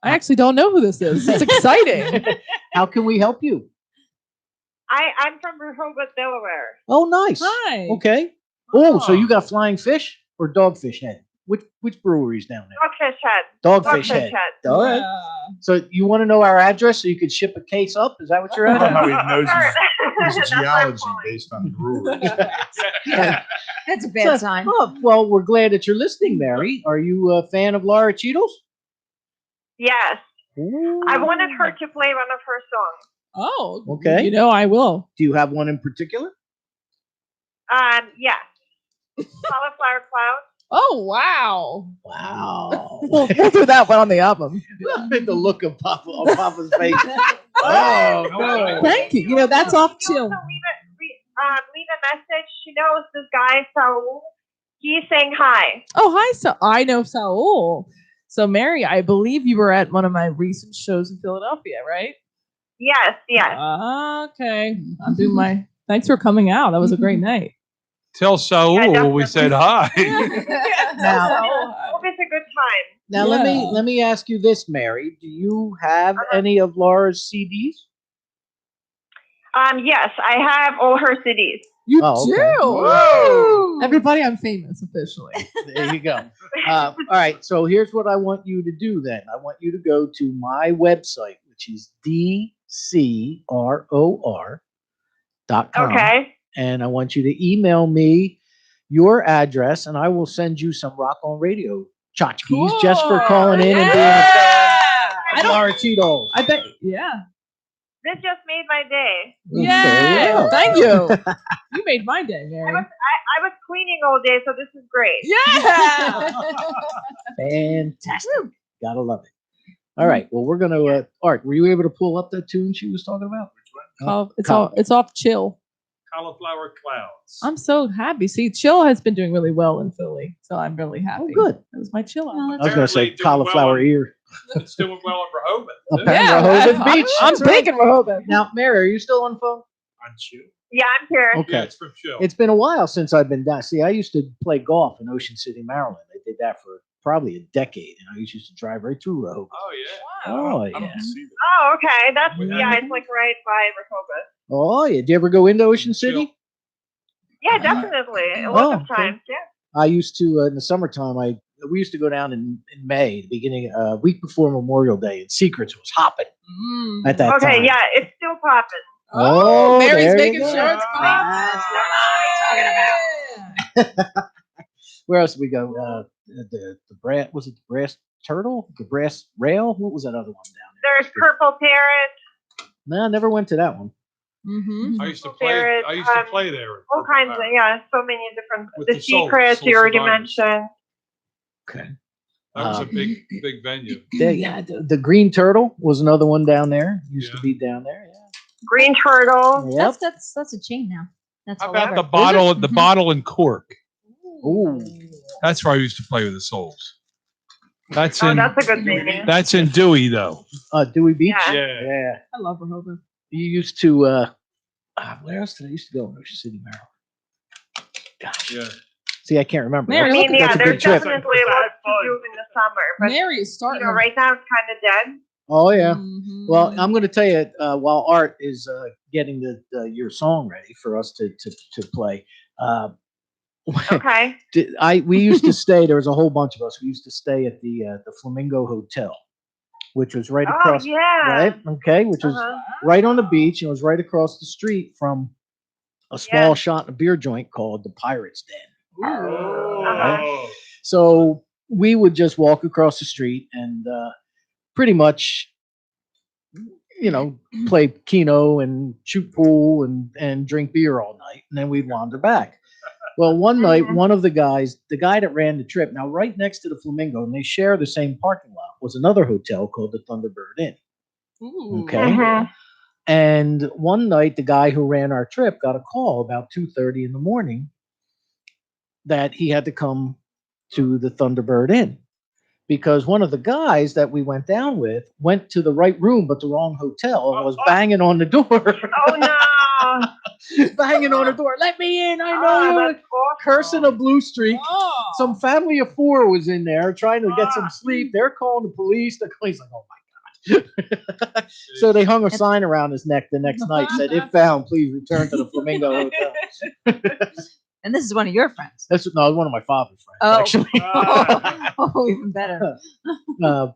I actually don't know who this is. It's exciting. How can we help you? I'm from Rehoboth, Delaware. Oh, nice. Hi. Okay. Oh, so you got Flying Fish or Dogfish Head? Which breweries down there? Dogfish Head. Dogfish Dogfish Head. Head. All right. Yeah. So you want to know our address so you could ship a case up? Is that what you're I don't know at? how he knows Sure. his That's why I'm geology calling. based on breweries. That's a bad sign. Oh, well, we're glad that you're listening, Mary. Are you a fan of Laura Cheadle's? Yes. I wanted her to play one of her songs. Oh, Okay. You know, I will. Do you have one in particular? Yes. Cauliflower Cloud. Oh, wow. Wow. We'll do that one on the album. The look of Papa's face. Oh, no. Thank you. You know, that's off You too. also leave a message. She knows this guy, Saul. He's saying hi. Oh, hi. So I know Saul. So, Mary, I believe you were at one of my recent shows in Philadelphia, right? Yes, yes. Okay. I'm doing my. Thanks for coming out. That was a great night. Tell Saul we definitely. said hi. Now, Hope it's a good time. now Yeah. let me ask you this, Mary. Do you have any of Laura's CDs? Yes, I have all her CDs. You Oh, do. okay. Woo! Everybody, I'm famous officially. There you go. All right. So here's what I want you to do then. I want you to go to my website, which is DCROR.com. Okay. And I want you to email me your address, and I will send you some Rock on Radio tchotchkes just for calling in and being a fan I of don't. Laura Cheadle. I bet. Yeah. This just made my day. Yay! wow. Thank you. You made my day, I Mary. was cleaning all day, so this is great. Yeah. Fantastic. Gotta love it. All right. Well, we're gonna Art, were you able to pull up that tune she was talking about? It's off Chill. Cauliflower clouds. I'm so happy. See, Chill has been doing really well in Philly, so I'm really happy. Oh, good. That was my Chill Oh, album. I was gonna say Apparently doing well cauliflower on- ear. It's doing well in Rehoboth. too. Yeah. Rehoboth Beach. I'm That's right. big in Rehoboth. Now, Mary, are you still on phone? On Chill. Yeah, I'm here. Okay. Yeah, it's from Chill. It's been a while since I've been down. See, I used to play golf in Ocean City, Maryland. I did that for probably a decade, and I used to drive right through Rehoboth. Oh yeah. Oh, I yeah. don't see that. Oh, okay. That's Yeah. yeah. It's like right by Rehoboth. Oh, yeah. Did you ever go into Ocean City? Yeah, definitely. A Oh, lot of okay. times. Yeah. I used to in the summertime. We used to go down in May, the beginning week before Memorial Day, and Secrets was hopping at that Okay. time. Yeah, it's still popping. Oh, Mary's there you making go. sure it's Ah. Where else did we go? The brass, was it the brass turtle? The brass rail? What was that other one down there? There's Purple Parrot. No, I never went to that one. Mm-hmm. I used to There play. is, I used to um, play there. All kinds of so many different. With The the Soul Secrets you already Survivors. mentioned. Okay. That was a Um, big venue. The Green Turtle was another one down there. Used to Yeah. be down there. Green Turtle. Yeah. Yep. That's a chain now. That's How all about over. the bottle? The Mhm. bottle and cork. Ooh. That's where I used to play with the Souls. That's Oh, in. that's a good name. That's in Dewey though. Dewey Beach. Yeah. Yeah. Yeah. I love Rehoboth. You used to. Where else did I used to go in Ocean City, Maryland? Gosh. Yeah. See, I can't remember. Mary, I mean, That's yeah, a good there's trip. definitely a lot to do in the summer, but Mary is starting. right now it's kind of dead. Oh yeah. Mhm. Well, I'm going to tell you while Art is getting your song ready for us to play. Okay. We used to stay. There was a whole bunch of us. We used to stay at the Flamingo Hotel, which was right Oh across. yeah. Right. Okay. Which was Uh-huh. right on the beach, and it was right across the street from a small shot and a beer joint called the Pirates Den. Uh-huh. So we would just walk across the street and pretty much, play Keno and shoot pool and drink beer all night, and then we'd wander back. Well, one night, one of the guys, the guy that ran the trip, now right next to the Flamingo, and they share the same parking lot, was another hotel called the Thunderbird Inn. Ooh. Okay. Mhm. And one night, the guy who ran our trip got a call about 2:30 in the morning that he had to come to the Thunderbird Inn because one of the guys that we went down with went to the right room but the wrong hotel and was banging on the door. Oh no. Banging on the door. Let me in. I know Oh, you. that's awful. Cursing a blue streak. Oh. Some family of four was in there trying to get some sleep. They're calling the police. The police like, oh my God. So they hung a sign around his neck the next night, said, if found, please return to the Flamingo Hotel. And this is one of your friends. That's one of my father's friends, Oh. actually. Oh, even better.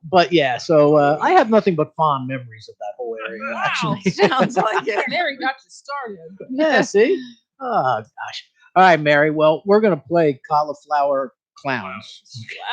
But yeah, so I have nothing but fond memories of that whole area, actually. Sounds like it. Mary got you started. Yeah, see? Oh, gosh. All right, Mary. Well, we're going to play Cauliflower Clowns.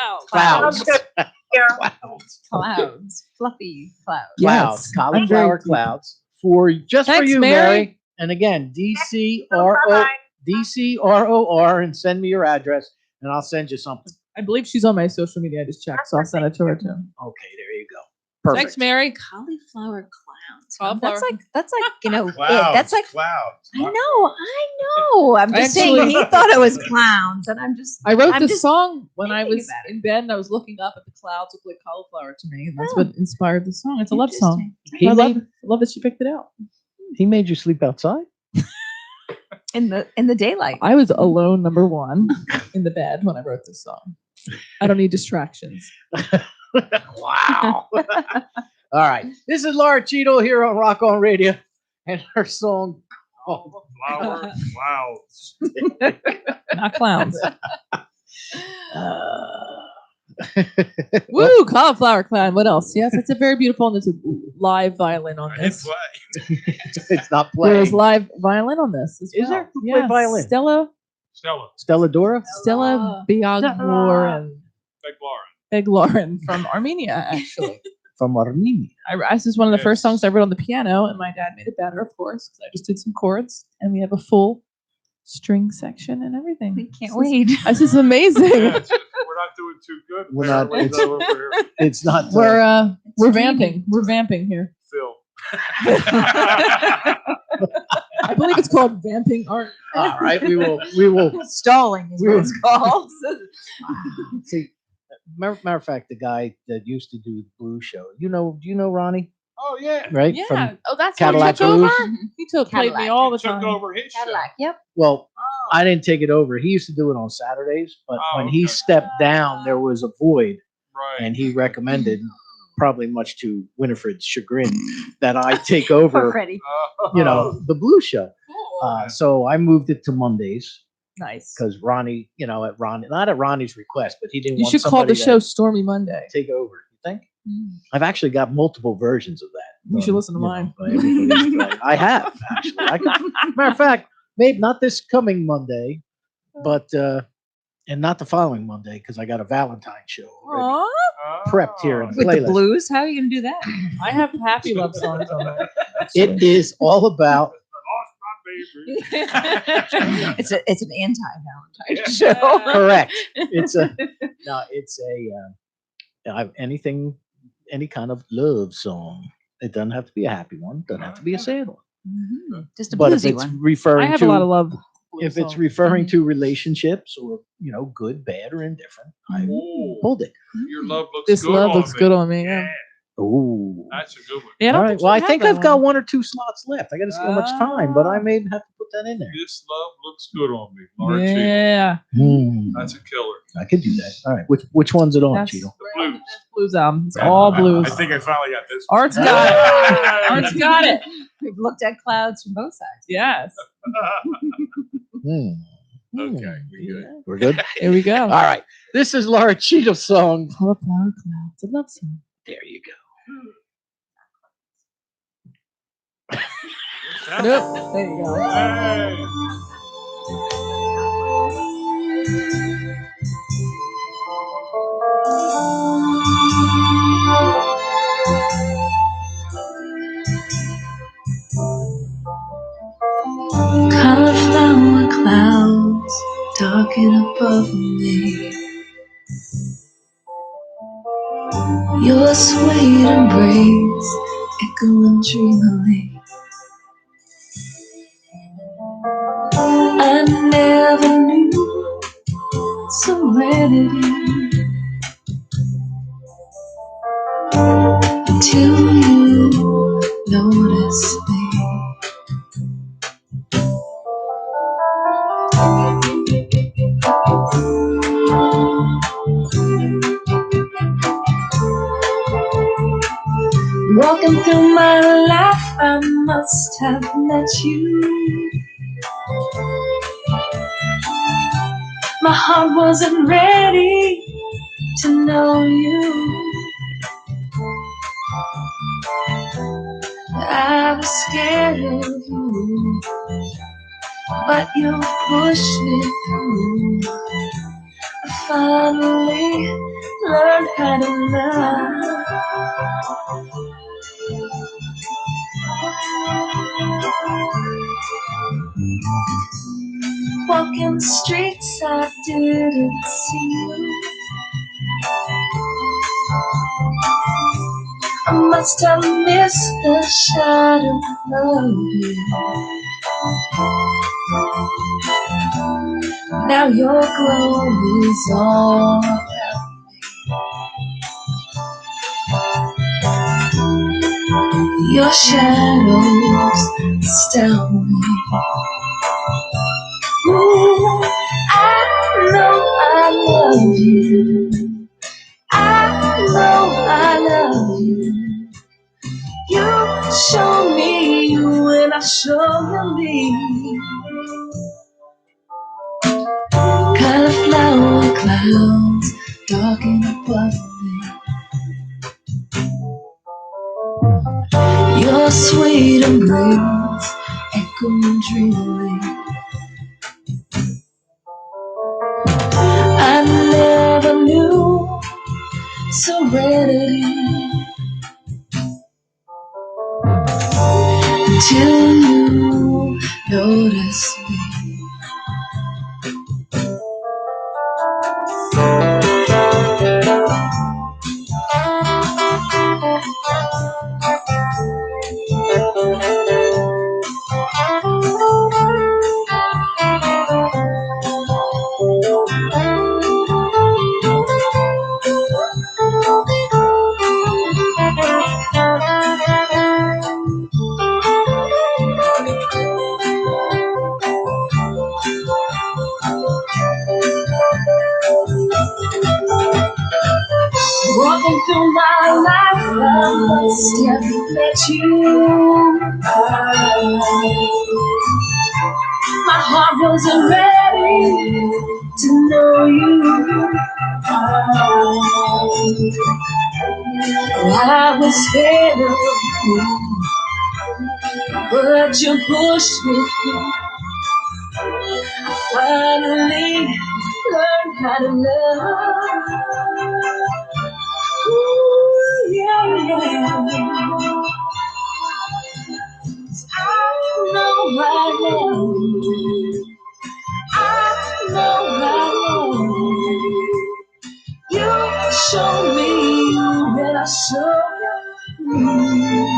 Wow. Clouds. Sounds good. Yeah. Clouds. Clouds. Fluffy clouds. Clouds. Yes, I'm very Cauliflower deep. clouds. For Thanks, you, Mary. Mary. And again, DCRO. Bye-bye. DCROR, and send me your address, and I'll send you something. I believe she's on my social media. I just checked, so I'll send it to her too. Okay, there you go. Perfect. Thanks, Mary. Cauliflower clowns. Cauliflower. That's like it. Clouds. That's like clouds. I know. I'm just saying Actually- he thought it was clowns, and I'm just I wrote I'm this just song when I thinking was about it. in bed and I was looking up at the clouds look like cauliflower to me, and that's what inspired the song. It's a love song. He I made, love that she picked it out. he made you sleep outside? in the daylight. I was alone, number one, in the bed when I wrote this song. I don't need distractions. Wow. All right. This is Laura Cheadle here on Rock On Radio, and her song. Oh, Flower clouds. Not clowns. uh, Woo, cauliflower clown. What else? Yes, it's a very beautiful, and there's a live violin on I hit this. play. it's not There's playing. live violin on this. As Is well. there? Who played Yes, violin? Stella Stella. Dora? Biagbor and Big Lauren. Beg Lauren from Armenia, actually. from Armenia. This is one of the first Yes. songs I wrote on the piano, and my dad made it better, of course, because I just did some chords, and we have a full string section and everything. We can't wait. This is amazing. Yeah, we're not doing too good. We're not- apparently, it's- though, over here. It's not. We're vamping. We're vamping here. Phil. I believe it's called vamping art. All right, we will Stalling is We what were- it's called. see. Matter of fact, the guy that used to do the Blue Show, do you know Ronnie? Oh yeah. Right? Yeah. From That's Cadillac how he took Blues. over. He played me Cadillac. all the Took time. over his show. Cadillac. Yep. Well, I didn't take it over. He used to do it on Saturdays, but Oh, when he okay. stepped down, there was a void, Right. and he recommended, probably much to Winifred's chagrin, that I take over. Already. The Blue Show. Cool. So I moved it to Mondays Nice. because Ronnie, not at Ronnie's request, but he didn't. You want should call the somebody show to Stormy Monday. take over. You think? I've actually got multiple versions of that. You should listen to mine. by everybody's- I have actually. Matter of fact, maybe not this coming Monday, but and not the following Monday because I got a Valentine show already Aw, prepped here in With the playlist. blues, how are you gonna do that? I have happy love songs on there. It is all about. I lost my baby. It's an anti-Valentine Yeah. show. Correct. It's a any kind of love song. It doesn't have to be a happy one. It doesn't have to be a sad one. Just a But if bluesy it's one. referring I have to a lot of love. if it's songs. referring to relationships or good, bad, or indifferent, I Ooh, pulled it. your love looks This good love on looks me. good on me. Yeah. Ooh. That's a good one. Yeah, I All don't right. think Well, I she think had I've that got one. 1 or 2 slots left. I got to see how much time, but I may have to put that in there. This love looks good on me. Laura Cheadle. Yeah. That's a killer. I could do that. All right. Which one's it on, That's Cheadle? The blues. blues album. It's all blues. I think I finally got this. Art's got it. Art's got it. We've looked at clouds from both sides. Yes. Hmm. Okay, we good. We're good. Here we go. All right. This is Laura Cheadle's song. Flower Cloud. It's a love song. There you go. Nope. There you go. Hey. Cauliflower clouds darken above me. Your sweet embrace echoing dreamily. I never knew serenity until you noticed me. Walking through my life, I must have met you. My heart wasn't ready to know you. I was scared of you, but you pushed me through. I finally learned how to love. Walking the streets, I didn't see you. I must have missed the shadow of you. Now your glow is all around me. Your shadows astound me. Ooh, I know I love you. I know I love you. You show me you and I show you me. Cauliflower clouds darken above me. Your sweet embrace echoing dreamily. I never knew serenity till you notice me. Walking through my life, I must have met you. My heart wasn't ready to know you. I was scared of you, but you pushed me through. Finally learned how to love. Ooh, yeah, yeah. I know right now. I know right now. You show me that I show you.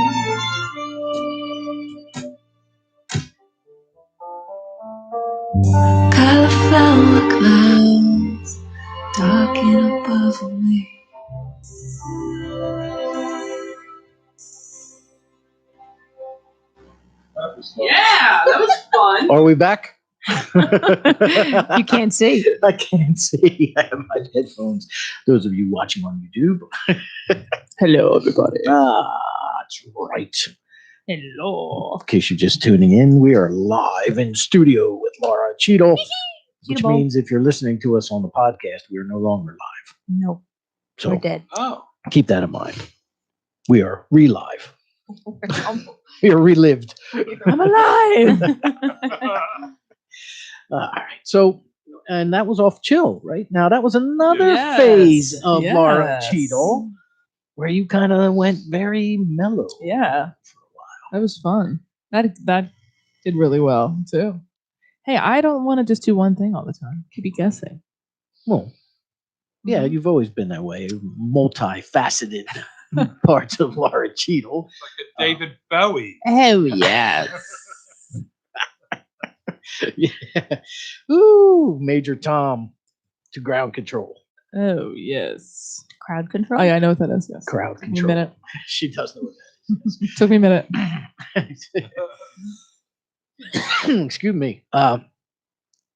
Cauliflower clouds darking above me. Yeah, that was fun. Are we back? You can't see. I can't see. I have my headphones. Those of you watching on YouTube. Hello, everybody. That's right. Hello. In case you're just tuning in, we are live in studio with Laura Cheadle, which Cheadle. means if you're listening to us on the podcast, we are no longer live. Nope. So We're dead. Oh. keep that in mind. We are relive. We are relived. I'm alive. All right. So, and that was off Chill, right? Now, that was another Yes, phase of Laura yes. Cheadle where you kind of went very mellow. Yeah. That was fun. That did really well too. Hey, I don't want to just do one thing all the time. Keep you guessing. Well, yeah, you've always been that way, multifaceted parts of Laura Cheadle. Like a David Bowie. Oh yes. Yeah. Ooh, Major Tom to ground control. Oh yes. Crowd control. Oh yeah, I know what that is. Yes. Crowd Took me a control. minute. She does know what Took me a minute. that is. Excuse me. All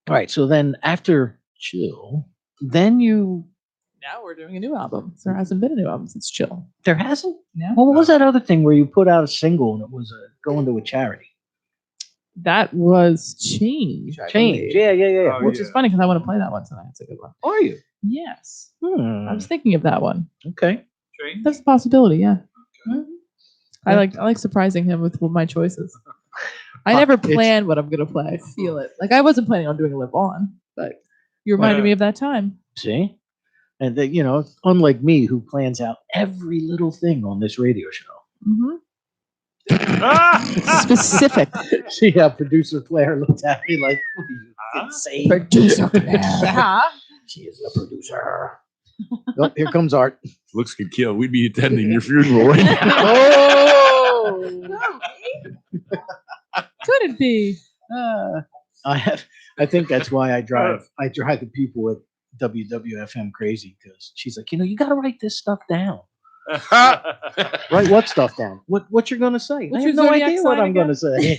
right. So then after Chill, then Now we're doing a new album. There hasn't been a new album since Chill. there hasn't. Yeah. Well, what was that other thing where you put out a single and it was going to a charity? That was Change. I Change. believe. Yeah. Oh, Which is funny because I want to play that one tonight. It's a good one. Are you? Yes. I was thinking of that one. Okay. Change? That's a possibility. Yeah. Mhm. I like surprising him with my choices. I never It's- plan what I'm gonna play. I feel it. Like I wasn't planning on doing a Live On, but you reminded me of that time. See? And that, unlike me who plans out every little thing on this radio show. Mm-hmm. Ah! Specific. See how producer Claire looked at me like, what are you insane? Producer. She is the producer. Oh, here comes Art. Looks could kill. We'd be attending your funeral right now. Oh! Could it be? I think that's why I drive the people with WWFM crazy, because she's like, you got to write this stuff down. Write what stuff down? What you're gonna say? What's I have your no zodiac idea what sign I'm gonna say.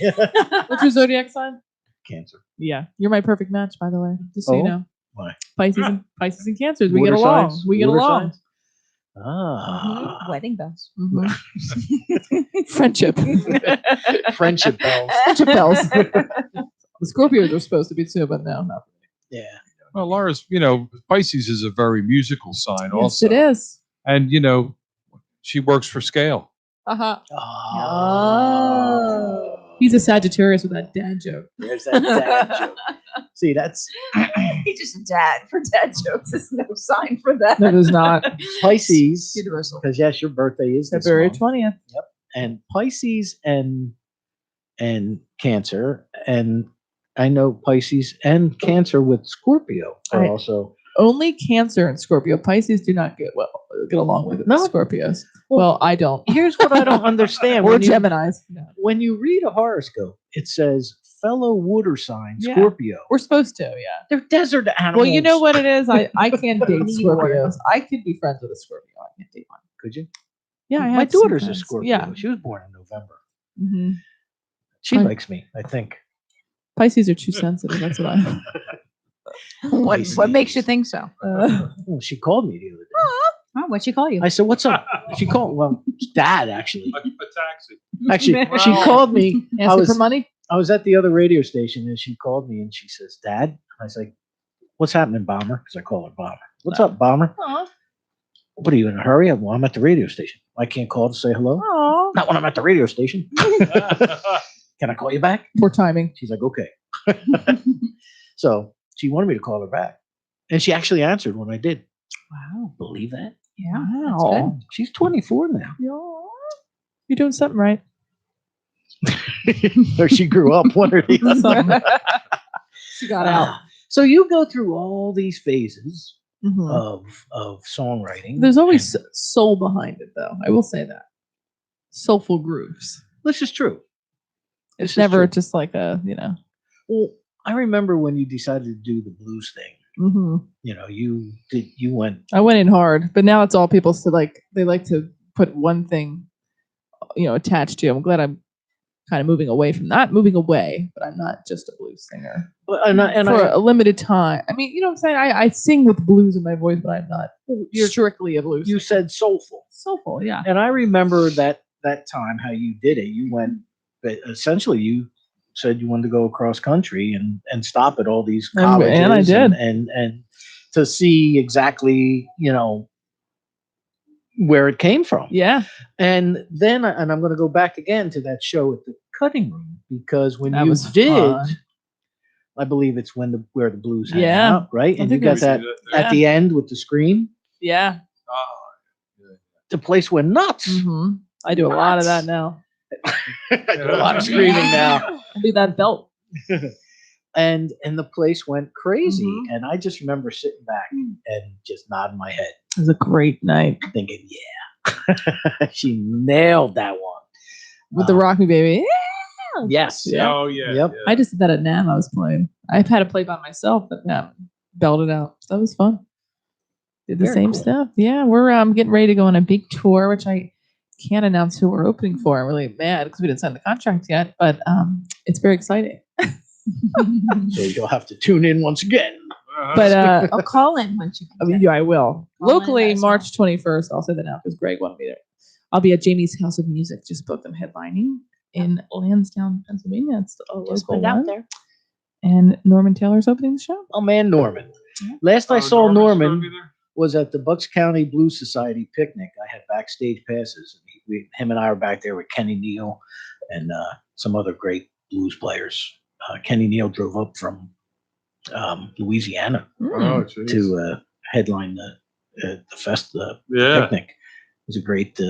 What's your zodiac sign? Cancer. Yeah, you're my perfect match, by the way. Just so you Oh, know. why? Pisces and Cancers. We Water get along. signs? We get Water along. signs? Ah. Wedding bells. Friendship. Friendship bells. Friendship bells. The Scorpios are supposed to be too, but no, not. Yeah. Well, Laura's, Pisces is a very musical sign Yes, also. it is. And, she works for scale. Uh-huh. Oh. He's a Sagittarius with that dad joke. There's that dad joke. See, that's He's just a dad for dad jokes. There's no sign for that. No, there's not. Pisces. Universal. Because yes, your birthday is this February month. 20th. Yep. And Pisces and and Cancer, and I know Pisces and Cancer with Scorpio are also. Only Cancer and Scorpio. Pisces do not get along with No. Scorpios. Well, I don't. Here's what I don't understand. Or When you- Geminis. No. When you read a horoscope, it says fellow water sign Yeah. Scorpio. We're supposed to, yeah. They're desert animals. Well, you know what it is? I can't date Need water. Scorpios. I could be friends with a Scorpio. I can't date one. Could you? Yeah, I My have some daughter's a friends. Scorpio. Yeah. She was born in November. Hmm. She Fine. likes me, I think. Pisces are too sensitive. That's what I. What makes you think so? Well, she called me the other day. Oh, what'd she call you? I said, "What's up?" She called. Well, Dad actually. A taxi. Actually, she Wow. called me. I Asking was for money? I was at the other radio station, and she called me, and she says, "Dad," and I was like, "What's happening, Bomber?" Because I call her Bomber. What's up, Bomber? Aw. What are you in a hurry? Well, I'm at the radio station. I can't call to say hello. Aw. Not when I'm at the radio station. Can I call you back? Poor timing. She's like, okay. So she wanted me to call her back, and she actually answered when I did. Wow. Believe that? Yeah. Wow. She's 24 now. You're doing something right. Or she grew up, one or the other. She got out. So you go through all these phases Mhm. of songwriting. There's always soul behind it, though. I will say that. Soulful grooves. This is true. This It's is never true. just like a, you know. Well, I remember when you decided to do the blues thing. Hmm. You know, you went. I went in hard, but now it's all people they like to put one thing, attached to. I'm glad I'm kind of moving away from not moving away, but I'm not just a blues singer for a limited time. I mean, you know what I'm saying? I sing with blues in my voice, but I'm not strictly a blues. You said soulful. Soulful, yeah. And I remember that time how you did it. You went, but essentially you said you wanted to go across country and stop at all these colleges, and I did, and to see exactly where it came from. Yeah. And then I'm going to go back again to that show at the Cutting Room, because when That you was did, fun. I believe it's where the blues hang Yeah. out, right? I And you think got it was- that at the end with the screen. Yeah. The place went nuts. Hmm. I do a lot of that now. I do a lot of screaming now. I do that belt. And the place went crazy. Mhm. And I just remember sitting back and just nodding my head, It was a great night thinking, yeah, she nailed that one. with the Rock Me Baby. Yes. Yeah. Oh yeah. Yep. yeah. I just did that at NAMM. I was playing. I've had to play by myself, but NAMM belted out. That was fun. Did the Very same cool. stuff. Yeah, we're getting ready to go on a big tour, which I can't announce who we're opening for. I'm really mad because we didn't sign the contract yet, but it's very exciting. So you'll have to tune in once again. But I'll call in once you. I mean, yeah, I will. Call in Locally, as well. March 21st. I'll say that now because Greg wanted me there. I'll be at Jamie's House of Music. Just booked them headlining in Lansdowne, Pennsylvania. It's a Just local put it out one. there. And Norman Taylor's opening the show. Oh man, Norman. Yeah. Last I Oh, saw Norman's gonna Norman be there? was at the Bucks County Blues Society picnic. I had backstage passes. Him and I were back there with Kenny Neal and some other great blues players. Kenny Neal drove up from Louisiana Oh, geez. to headline the yeah. picnic. It was a great.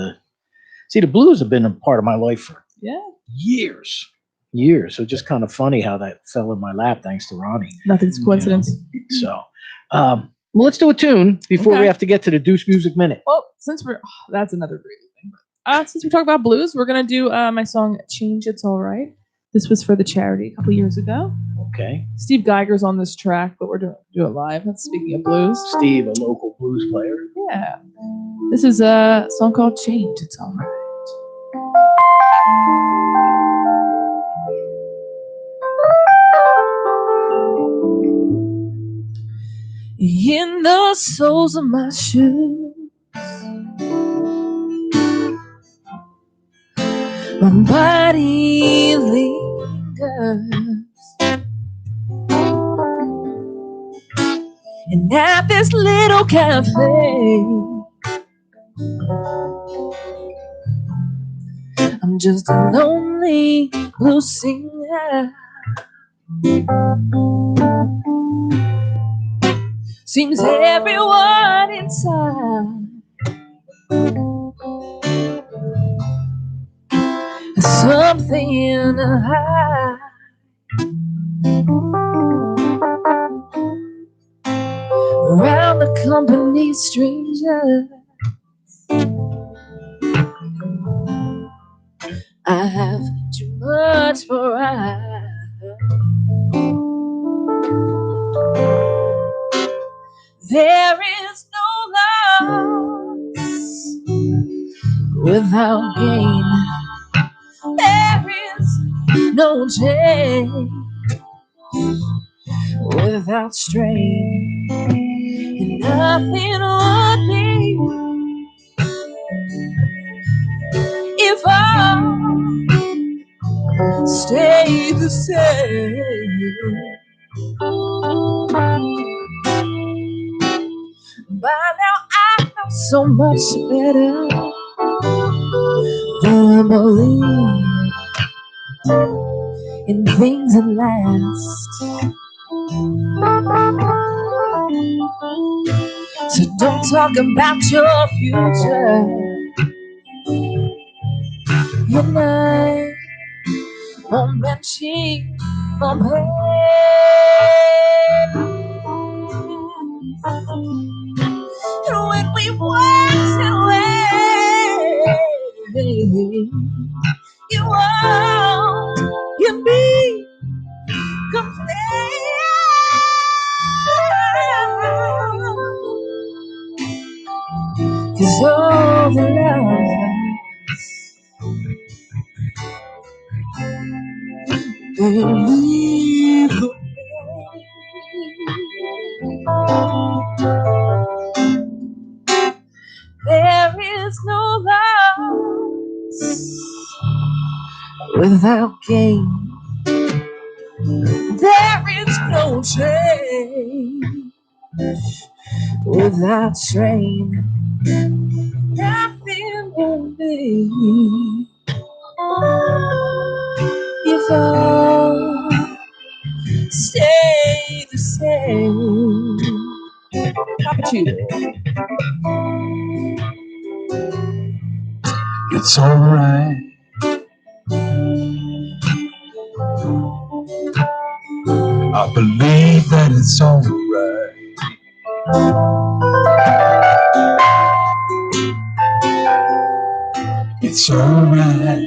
See, the blues have been a part of my life for Yeah. years. So just kind of funny how that fell in my lap thanks to Ronnie. Nothing's coincidence. So, well, let's do a tune before we Okay. have to get to the Deuce Music Minute. Well, since that's another great thing. Since we talk about blues, we're gonna do my song "Change It's All Right." This was for the charity a couple years ago. Okay. Steve Geiger's on this track, but we're doing it live. That's speaking of blues. Steve, a local blues player. Yeah. This is a song called "Change It's All Right." In the soles of my shoes, my body lingers, and at this little cafe, I'm just a lonely blues singer. Seems everyone inside has something to hide. Around the company strangers, I have too much pride. There is no loss without gain. There is no change without strain. And nothing would be if I stay the same. By now I know so much better than I believe in things that last. So don't talk about your future. Your night won't mention my pain. And when we wash away, you won't give me complete. Cause all the love they leave the way. There is no loss without gain. There is no change without strain. Nothing will be if I stay the same. Cappuccino. It's alright. I believe that it's alright. It's alright.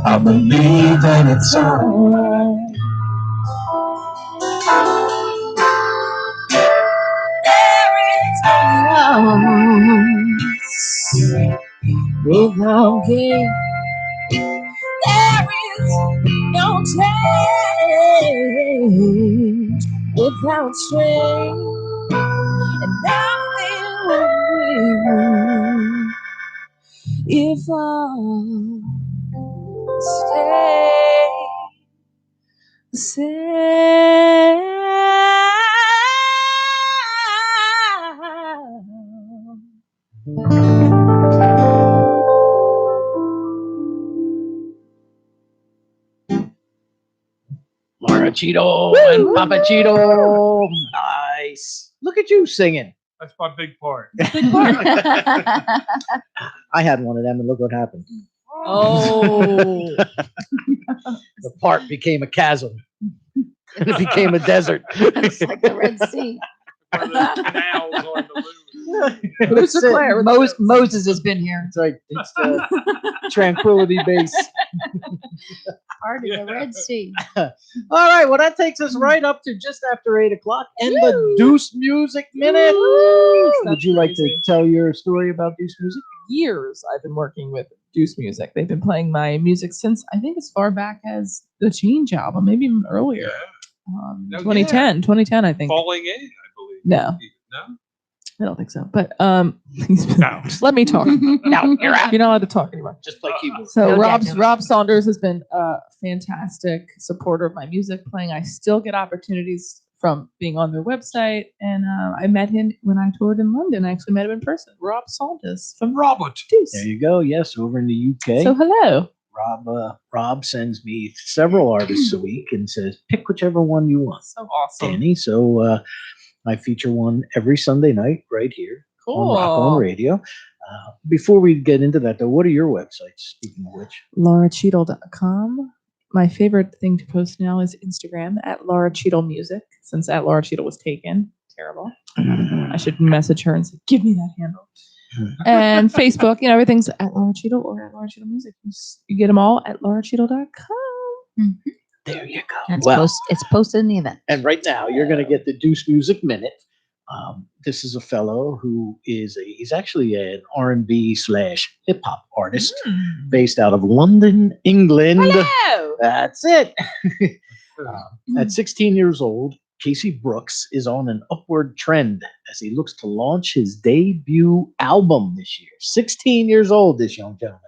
I believe that it's alright. Without gain, there is no change without strain, and nothing will be if I stay the same. Marachito and Papachito. Nice. Look at you singing. That's my big part. I had one of them, and look what happened. Oh. The part became a chasm. And it became a desert. It's like the Red Sea. One of those canals on the moon. Who's the player? Moses has been here. That's right. It's the Tranquility Base. Part of the Red Sea. All right. Well, that takes us right up to just after 8 o'clock and the Deuce Music Minute. Would you like to tell your story about Deuce Music? Years I've been working with Deuce Music. They've been playing my music since I think as far back as the Change album, maybe even earlier. 2010, I think. Falling in, I believe. No. No? I don't think so. But just let me talk. No, you're out. You're not allowed to talk anymore. Just like you. So No, Rob Saunders has been a fantastic supporter of my music playing. I still get opportunities from being on their website, and I met him when I toured in London. I actually met him in person. Rob Saunders from Robert. Deuce. There you go. Yes, over in the UK. So hello. Rob sends me several artists a week and says, pick whichever one you want. So awesome. Danny. So I feature one every Sunday night right here on Rock On Radio. Before we get into that, though, what are your websites? Speaking of which, LauraCheadle.com. My favorite thing to post now is Instagram at Laura Cheadle Music, since at Laura Cheadle was taken. Terrible. I should message her and say, give me that handle. And Facebook, everything's at Laura Cheadle or at Laura Cheadle Music. You get them all at LauraCheadle.com. There you go. It's posted in the event. And right now, you're going to get the Deuce Music Minute. This is a fellow who he's actually an R&B / hip hop artist based out of London, England. Hello. That's it. At 16 years old, Casey Brooks is on an upward trend as he looks to launch his debut album this year. 16 years old, this young gentleman.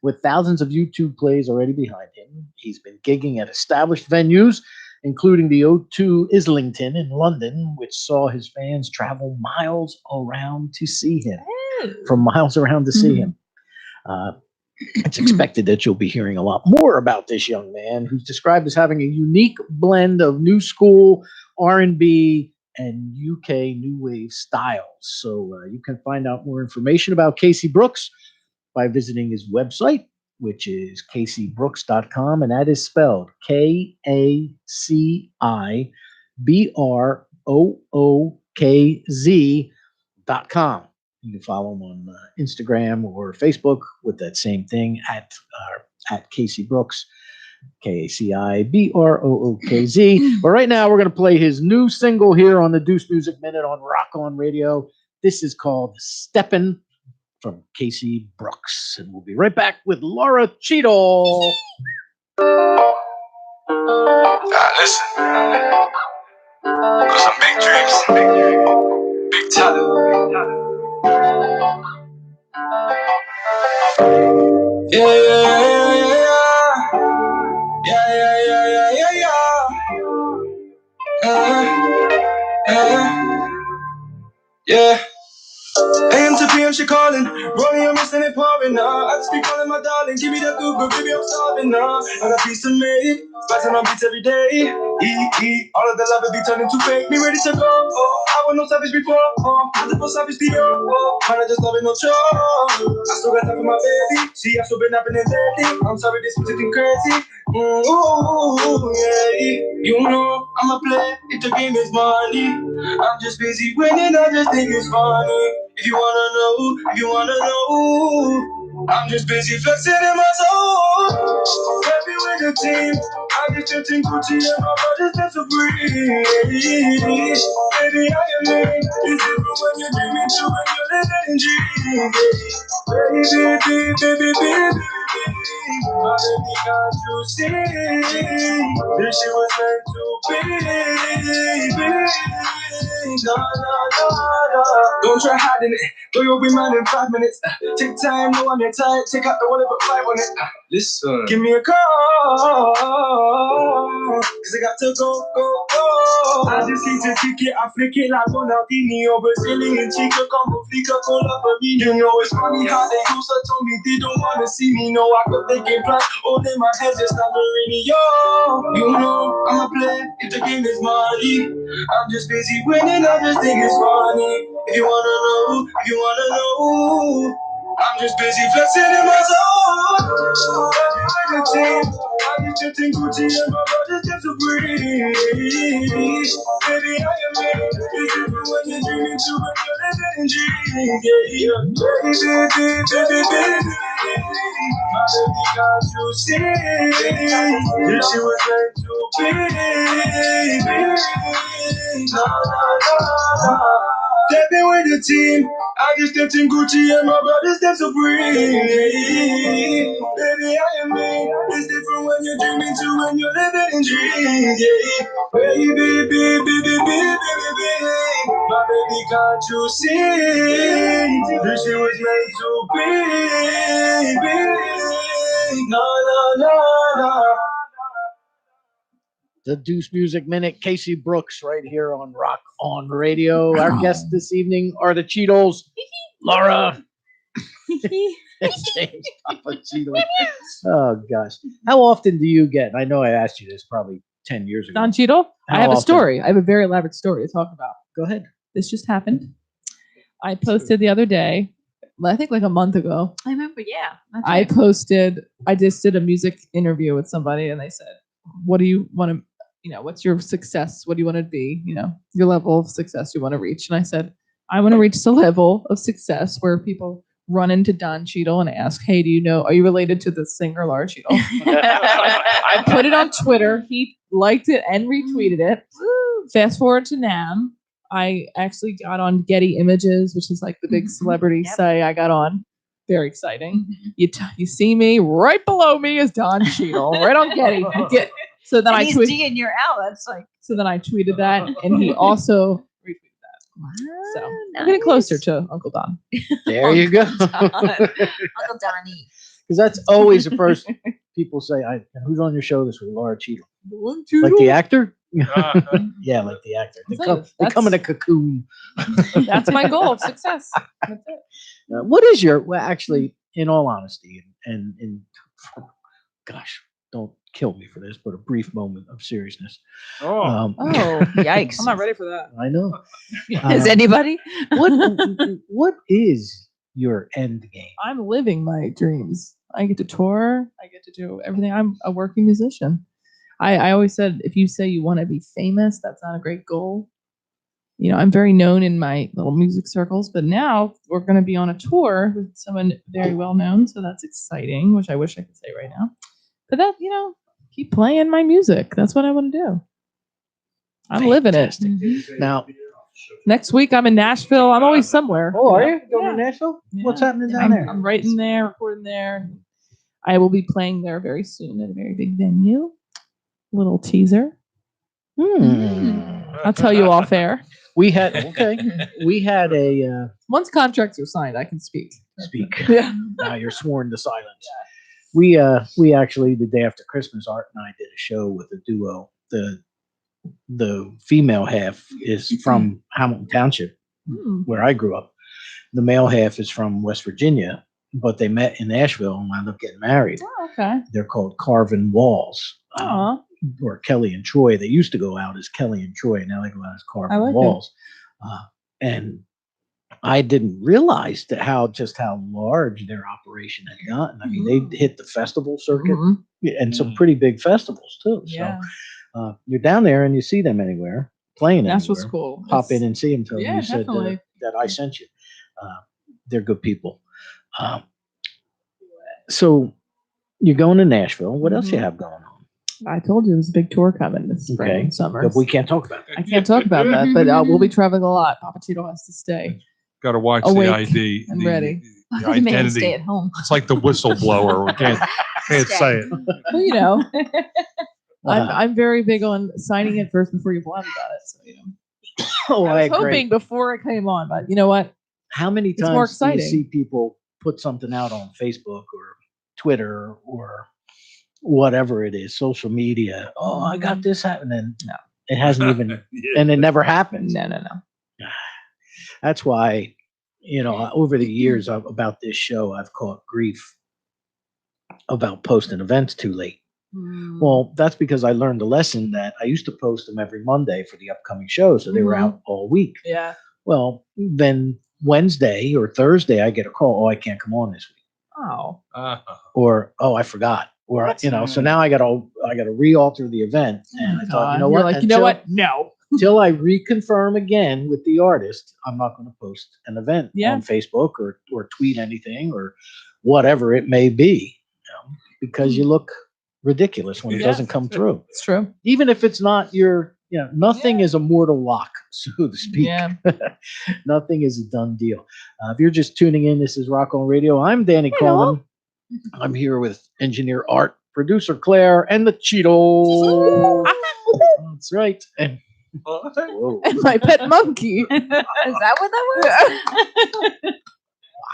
With thousands of YouTube plays already behind him, he's been gigging at established venues, including the O2 Islington in London, which saw his fans travel miles around to see him. It's expected that you'll be hearing a lot more about this young man, who's described as having a unique blend of new school, R&B, and UK new wave styles. So you can find out more information about Casey Brooks by visiting his website, which is caseybrooks.com, and that is spelled KACIBROOKZ.com. You can follow him on Instagram or Facebook with that same thing at Casey Brooks, KACIBROOKZ. But right now, we're going to play his new single here on the Deuce Music Minute on Rock On Radio. This is called Steppin' from Casey Brooks. And we'll be right back with Laura Cheadle. Listen. Got some big dreams. Big talent. Yeah. AM to PM, she calling. Rolling, I'm missing it pouring. I just be calling my darling. Give me that good, baby, I'm starving. I got peace to make. Spiking on beats every day. All of the love it be turning to fake. Me ready to go. I was no savage before. I just was savage the man, I just love it, no choice. I still got time for my baby. See, I still been happening lately. I'm sorry, this was getting crazy. Ooh, yeah. You know, I'ma play if the game is money. I'm just busy winning, I just think it's funny. If you wanna know, I'm just busy flexing in my soul. Happy with the team, I'm just chasing Gucci and my brothers that's so free. Baby, I am in. It's different when you're dreaming too and you're living dreams. Baby. My baby got to see this shit was meant to be. Nah. Don't try hiding it. Go, you'll be mine in 5 minutes. Take time, know I'm your type. Take out the one and put 5 on it. Listen, give me a call, cause I got to go. I just need to kick it, I flick it like Ronaldinho. Brazilian chica, come and flick a cola for me. You know it's funny how they used to tell me they don't wanna see me. No, I could think it plan, all in my head just like a radio. You know, I'ma play if the game is money. I'm just busy winning, I just think it's funny. If you wanna know, I'm just busy flexing in my zone. Happy with the team, I'm just chasing Gucci and my brothers just to breathe. Baby, I am in. It's different when you're dreaming too, but you're living dreams. Yeah. Baby. My baby got to see. This shit was meant to be. Nah. Stepping with the team, I just stepped in Gucci and my brother steps to breathe. Baby, I am me. It's different when you're dreaming too, when you're living in dreams. Yeah. Baby. My baby, can't you see? This shit was meant to be. Nah. The Deuce Music Minute, Casey Brooks, right here on Rock On Radio. Our guests this evening are the Cheetos, Laura and James Papa Cheeto. Oh, gosh. How often do you get, I know I asked you this probably 10 years ago. Don Cheadle? I have a story. I have a very elaborate story to talk about. Go ahead. This just happened. I posted the other day I think like a month ago. I remember. Yeah. That's I right. I just did a music interview with somebody and they said, what do you want to, what's your success? What do you want to be? Your level of success you want to reach. And I said, I want to reach the level of success where people run into Don Cheadle and ask, hey, are you related to the singer Laura Cheadle? I put it on Twitter. He liked it and retweeted it. Fast forward to now. I actually got on Getty Images, which is like the big celebrity site. I got on. Very exciting. You see me right below me is Don Cheadle, right on Getty. So then and he's D'ing your L. That's like. So then I tweeted that, and he also retweeted that. Wow, so I'm getting closer to Uncle Don. There you go. Uncle Donnie. Because that's always the first people say, who's on your show this week? Laura Cheadle. Like the actor? Yeah, like the actor. They come in a cocoon. That's my goal of success. That's it. What is actually, in all honesty, and gosh, don't kill me for this, but a brief moment of seriousness. Yikes. I'm not ready for that. I know. Is anybody? What is your end game? I'm living my dreams. I get to tour. I get to do everything. I'm a working musician. I always said, if you say you want to be famous, that's not a great goal. I'm very known in my little music circles, but now we're going to be on a tour with someone very well known. So that's exciting, which I wish I could say right now. But that, keep playing my music. That's what I want to do. I'm living it. Now, next week I'm in Nashville. I'm always somewhere. Oh, are you going to Nashville? Yeah. What's happening down there? I'm writing there, recording there. I will be playing there very soon at a very big venue. Little teaser. I'll tell you off air. We had a once contracts are signed, I can speak. Yeah. Now you're sworn to silence. Yeah. We actually, the day after Christmas, Art and I did a show with a duo. The female half is from Hamilton Township, where I grew up. The male half is from West Virginia, but they met in Nashville and wound up getting married. Oh, okay. They're called Carvin Walls. Or Kelly and Troy. They used to go out as Kelly and Troy. Now they go out as Carvin Walls. And I didn't realize how large their operation had gotten. I mean, they hit the festival circuit and some pretty big festivals too. Yeah. So you're down there and you see them anywhere playing. That's what's cool. Pop in and see them. Tell them you said definitely. that I sent you. They're good people. So you're going to Nashville. What else you have going on? I told you there's a big tour coming this spring and summer. But we can't talk about that. I can't talk about that, but we'll be traveling a lot. Papa Cheadle has to stay. Got to watch the ID. I'm ready. The identity. Stay at home. It's like the whistleblower. We can't say it. Well, I'm very big on signing it first before you blab about it. So I was hoping before it came on, but you know what? How many times do you see people put something out on Facebook or Twitter or whatever it is, social media? Oh, I got this happening. No, it hasn't even, and it never happened. No. That's why, over the years about this show, I've caught grief about posting events too late. Well, that's because I learned a lesson that I used to post them every Monday for the upcoming show, so they were out all week. Yeah. Well, then Wednesday or Thursday, I get a call. Oh, I can't come on this week. Oh. Or I forgot. Or so now I got to re-alter the event. And I thought, you're like, no. Until I reconfirm again with the artist, I'm not going to post an event on Facebook or tweet anything or whatever it may be, because you look ridiculous when it doesn't come through. It's true. Even if it's not nothing is a mortal lock, so to speak. Yeah. Nothing is a done deal. If you're just tuning in, this is Rock on Radio. I'm Danny Coleman. I'm here with engineer Art, producer Claire, and the Cheadle. That's right. And my pet monkey. Is that what that was?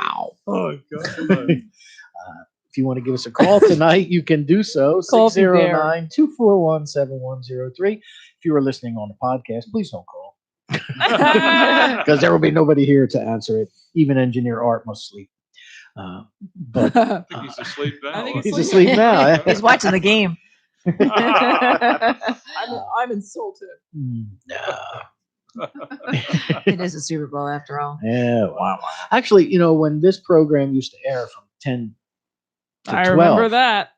Wow. Oh, God. If you want to give us a call tonight, you can do so. 609-241-7103. If you are listening on the podcast, please don't call. Because there will be nobody here to answer it. Even engineer Art must sleep. But I think he's asleep now. He's asleep now. He's watching the game. I'm insulted. It is a Super Bowl after all. Yeah, wow. Actually, when this program used to air from 10 to I 12, remember that.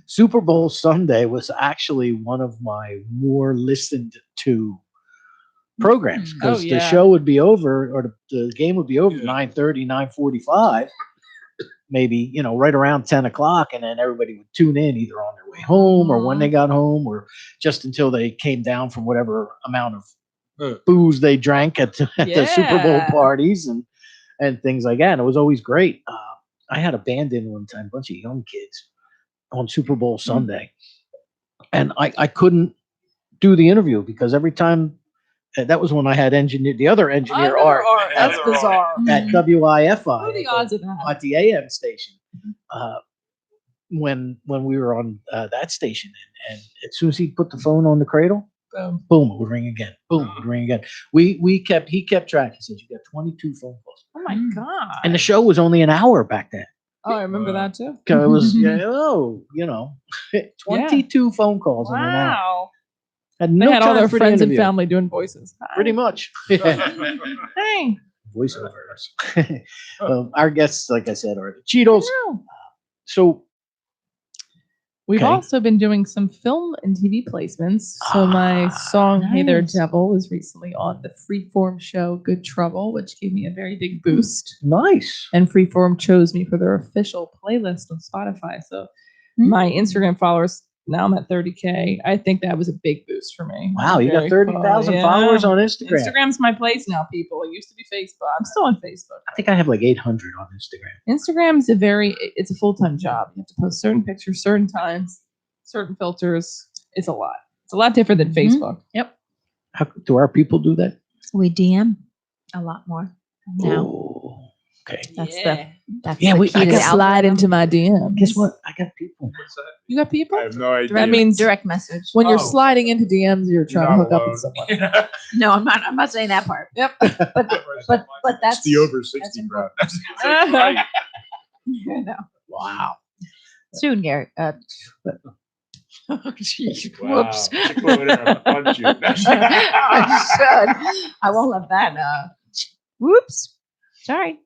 Super Bowl Sunday was actually one of my more listened to programs because Oh, the yeah. show would be over or the game would be over 9:30, 9:45, maybe, right around 10 o'clock. And then everybody would tune in either on their way home or when they got home or just until they came down from whatever amount of booze they drank at the Super Bowl Yeah. parties and things like that. And it was always great. I had a band in one time, a bunch of young kids on Super Bowl Sunday. And I couldn't do the interview because every time that was when I had the other engineer Art That's bizarre. at What are WIFI the odds of that? at the AM station when we were on that station. And as soon as he put the phone on the cradle, boom, it would ring again. Boom, it would ring again. He kept track. He said, you got 22 phone calls. Oh my god! And the show was only an hour back then. Oh, I remember that too. 'Cause it was, 22 phone calls in an hour. Wow. Had They no had all time their for the friends and interview. family doing voices. Hi. Pretty much. Hey. Voiceovers. Our guests, like I said, are the Cheetos. So We've Okay. also been doing some film and TV placements. So my song "Hey There, nice. Devil" was recently on the Freeform show "Good Trouble," which gave me a very big boost. nice. And Freeform chose me for their official playlist on Spotify. So my Instagram followers, now I'm at 30K. I think that was a big boost for me. Wow, you got Very 30,000 cool. followers Yeah. on Instagram. Instagram's my place now, people. It used to be Facebook. I'm still on Facebook. I think I have like 800 on Instagram. Instagram's it's a full-time job. You have to post certain pictures, certain times, certain filters. It's a lot. It's a lot different than Facebook. Yep. How do our people do that? We DM a lot more now. Oh, okay. That's Yeah, the key I to can the slide algorithm. into my DMs. Guess what? I got people. You got people? I have no idea. That means direct message. when you're Oh. sliding into DMs, you're trying to not hook up alone. with someone. No, I'm not saying that part. Yep. But that's It's the over 60 crowd. no. Wow. Soon, Gary. Wow. Whoops. Should go over there and punch you. I should. I won't let that. Whoops. Sorry.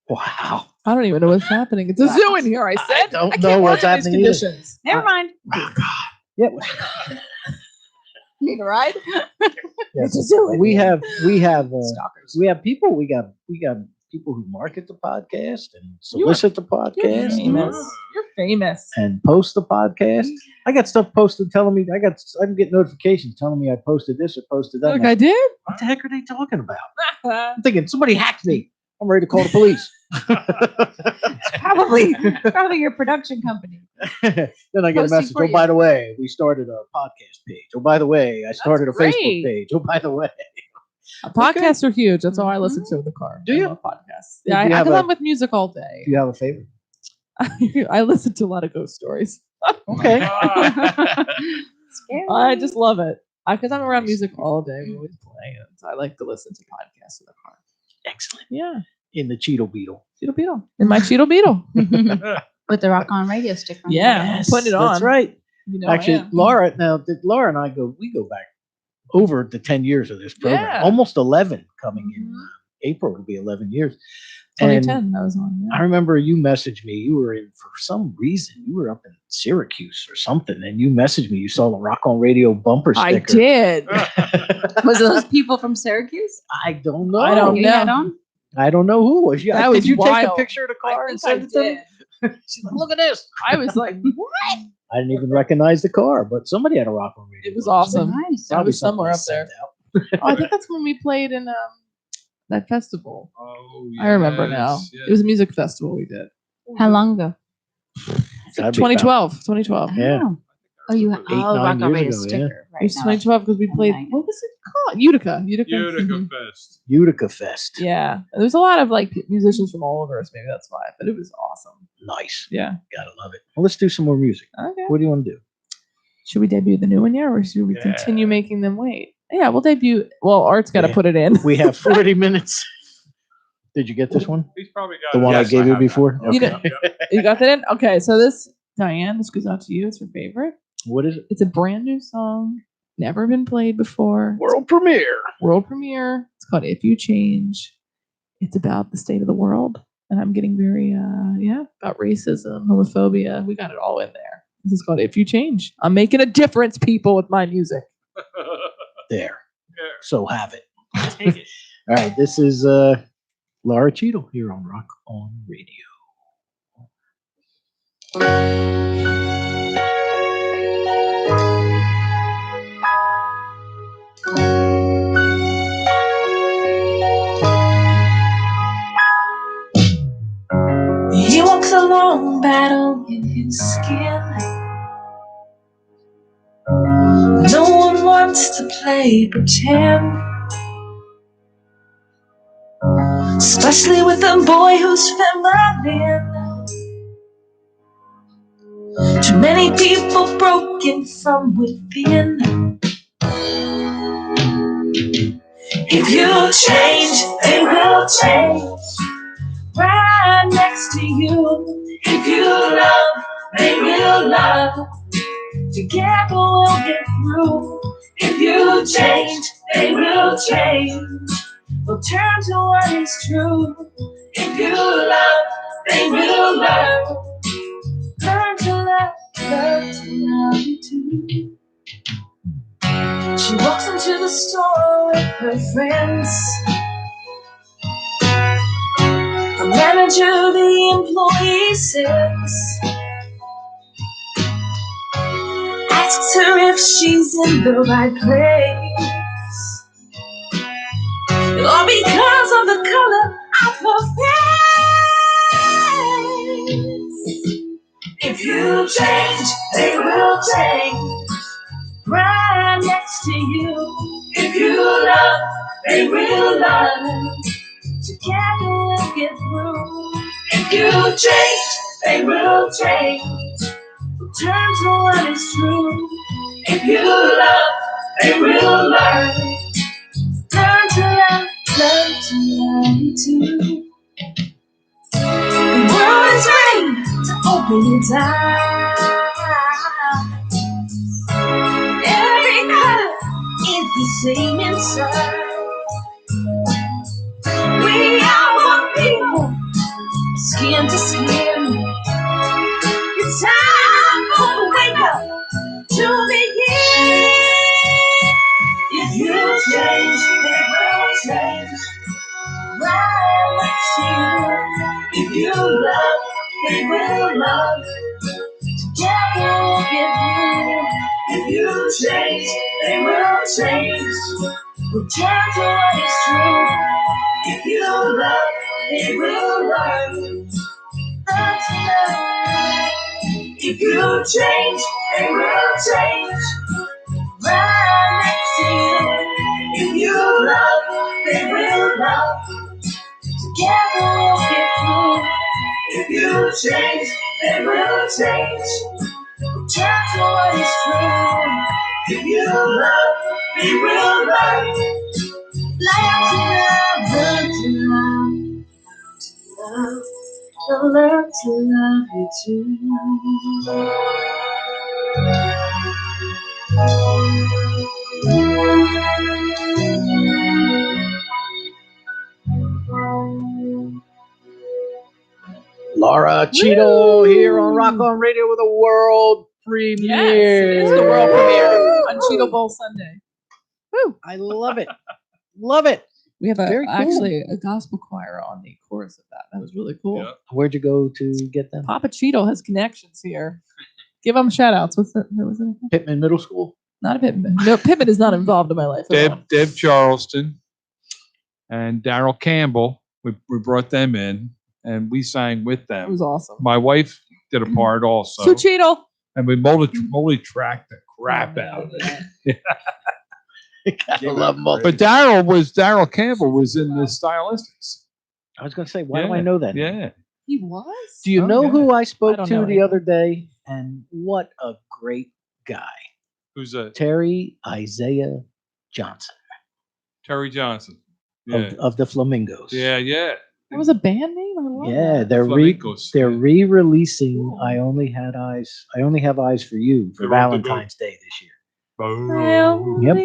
Wow. I don't even know what's happening. It's a zoo in here. I said. don't can't know what's work in these happening either. conditions. Never mind. Yeah. Need a ride? Yes. zoo. We have Stalkers. we have people. We got people who market the podcast and solicit the You're podcast famous. You're famous. and post the podcast. I got stuff posted telling me I'm getting notifications telling me I posted this or posted that. Look, I'm I like, did. what the heck are they talking about? I'm thinking somebody hacked me. I'm ready to call the police. Probably your production company. Then I get a Posting message. for Oh, you. by the way, we started a podcast page. Oh, by the way, I started a great. Facebook page. Oh, by the way. Podcasts are huge. That's all I listen to in the car. Do I you? love podcasts? Do Yeah, you have because a- I'm with music all day. Do you have a favorite? I listen to a lot of ghost stories. Okay. I just love it. Because I'm around music all day. We always play it. So I like to listen to podcasts in the car. Excellent. Yeah. In the Cheeto Beetle. Cheeto Beetle. In my Cheeto Beetle. With the Rock On Radio sticker. on Yeah. Yes, putting it on. That's right. You know I Actually, am. Laura and I go back over the 10 years of this program. Yeah. Almost 11 coming in April will be 11 years. 2010, And that was on. Yeah. I remember you messaged me. You were in, for some reason, you were up in Syracuse or something, and you messaged me. You saw the Rock On Radio bumper sticker. I did. Was it those people from Syracuse? I don't know. I don't You know. had on? I don't know who was you. That was Did you take a wild. picture of the car I and think send I it to me? did. She's like, look at this. I was like, what? I didn't even recognize the car, but somebody had a Rock On Radio. It was bumper awesome. sticker. Nice. It Probably was somewhere up something I there. sent out. Oh, I think that's when we played in that festival. Oh, I remember now. yes. It was a music festival we did. How long ago? Gotta be 2012. 2012. Yeah. Oh, you have 8-9 Rock On years Radio ago, yeah. sticker. It Right was now. 2012 because we played. Nice. What was it called? Utica. Utica. Utica Mhm. Fest. Utica Fest. Yeah. There's a lot of like musicians from all over us. Maybe that's why. But it was awesome. Nice. Yeah. Gotta love it. Well, let's do some more music. Okay. What do you want to do? Should we debut the new one yet, or should we continue making them wait? Yeah, we'll debut. Well, Art's got to Yeah. put it in. We have 40 minutes. Did you get this one? He's probably got The one Yes, I gave I you have that. before? You Okay. know- You got that in? Okay, so this, Diane, this goes out to you. It's your favorite. What is it? It's a brand new song, never been played before. World premiere. World premiere. It's called If You Change. It's about the state of the world. And I'm getting very, about racism, homophobia. We got it all in there. This is called If You Change. I'm making a difference, people, with my music. There. So have it. Take it. All right. This is Laura Cheadle here on Rock On Radio. He walks a long battle in his skin. No one wants to play pretend, especially with a boy who's feminine. Too many people broken from within. If you change, they will change. Right next to you. If you love, they will love. Together we'll get through. If you change, they will change. We'll turn to what is true. If you love, they will love. Learn to love, love to love you too. She walks into the store with her friends. The manager, the employee says, asks her if she's in the right place. All because of the color of her face. If you change, they will change. Right next to you. If you love, they will love. Together we'll get through. If you change, they will change. Turn to what is true. If you love, they will learn. Learn to love, love to love you too. The world is ready to open its eyes. Every color is the same inside. We are one people, skin to skin. It's time for the wake up to begin. If you change, they will change. Right next to you. If you love, they will love. Together we'll get through. If you change, they will change. We'll turn to what is true. If you love, they will learn. That's love. If you change, they will change. Right next to you. If you love, they will love. Together we'll get through. If you change, they will change. Turn to what is true. If you love, they will love. Learn to love, learn to love you too. Laura Cheadle here on Rock On Radio with a world premiere. Yes, it's the world premiere on Cheeto Bowl Sunday. Woo! I love it. Love it. We have Very cool. actually a gospel choir on the chorus of that. That was really cool. Yeah. Where'd you go to get them? Papa Cheeto has connections here. Give them shout outs. What's that? What was it? Pittman Middle School. Not a Pittman. No, Pittman is not involved in my life. at all. Deb Charleston and Daryl Campbell. We brought them in and we sang with It them. was awesome. My wife did a part also. So Cheeto. And we multi-tracked the crap out of it. I love multi. But Daryl Campbell was in the Stylistics. I was going to say, why do I know that? Yeah. He was? Do you Oh, know yeah. who I I spoke don't to know the anything. other day? And what a great guy. Who's that? Terry Isaiah Johnson Terry Johnson. Yeah. of the Flamingos. Yeah. That was a band name. I love Yeah, that. they're Flamencos, they're yeah. re-releasing Cool. I Only Have Eyes for You for They wrote the Valentine's Day this year. Yep.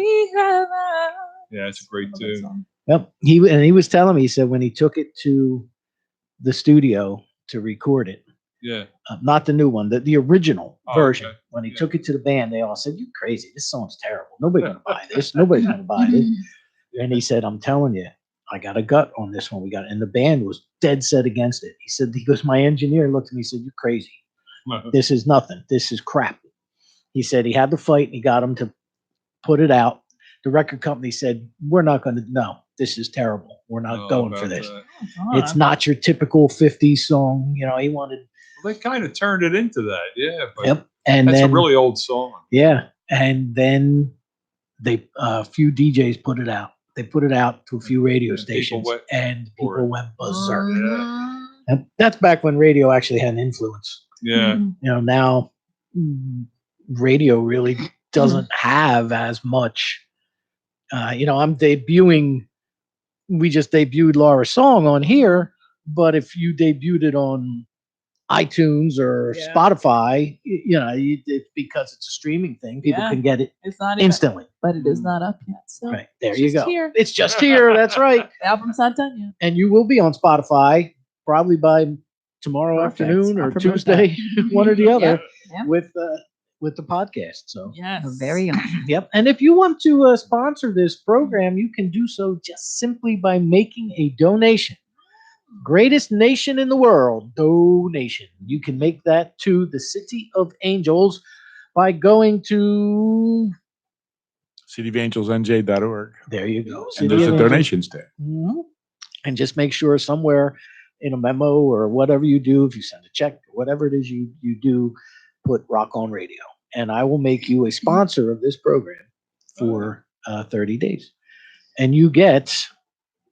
Yeah, it's a great tune. Yep. He was telling me, he said when he took it to the studio to record it, Yeah. not the new one, the original Oh, version. okay. When he Yeah. took it to the band, they all said, "You crazy? This song's terrible. Nobody's gonna buy this. Nobody's gonna buy this." And he said, "I'm telling you, I got a gut on this one. We got," and the band was dead set against it. He goes, "My engineer looked at me and said, 'You're crazy. This is nothing. This is crap.'" He said he had to fight and he got him to put it out. The record company said, "We're not going to, no, this is terrible. We're not going for this. It's not your typical 50s song." You know, he wanted. Well, they kind of turned it into that. Yeah. But Yep. And that's then, a really old song. yeah. And then a few DJs put it out. They put it out to a few radio stations and people went berserk. And that's back when radio actually had an influence. Yeah. You know, now radio really doesn't have as much. You know, we just debuted Laura's song on here, but if you debuted it on iTunes or Spotify, you know, it's because it's a streaming thing. People can get it It's not even, instantly. but it is not up yet. So Right. There it's you just go. here. It's just here. That's right. The album's not done yet. And you will be on Spotify probably by tomorrow Perfect. afternoon or I'll promote Tuesday, one or the other, Yeah. with the podcast. So Yes. Very own. yep. And if you want to sponsor this program, you can do so just simply by making a donation. Greatest nation in the world donation. You can make that to the City of Angels by going to. cityofangelsnj.org. There you go. And there's a donations tab. Mhm. And just make sure somewhere in a memo or whatever you do, if you send a check or whatever it is you do, put Rock On Radio. And I will make you a sponsor of this program for 30 days. And you get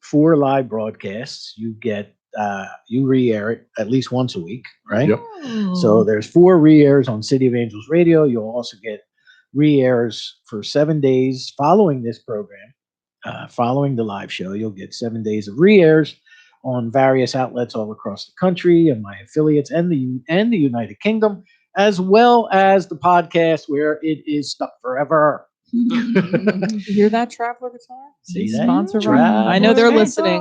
4 live broadcasts. You get, you re-air it at least once a week, right? Yep. So there's 4 re-airs on City of Angels Radio. You'll also get re-airs for 7 days following this program. Following the live show, you'll get 7 days of re-airs on various outlets all across the country and my affiliates and the United Kingdom, as well as the podcast where it is stuck forever. You hear that, Traveler Guitar? See that? Sponsor Traveler Rock. I know they're listening.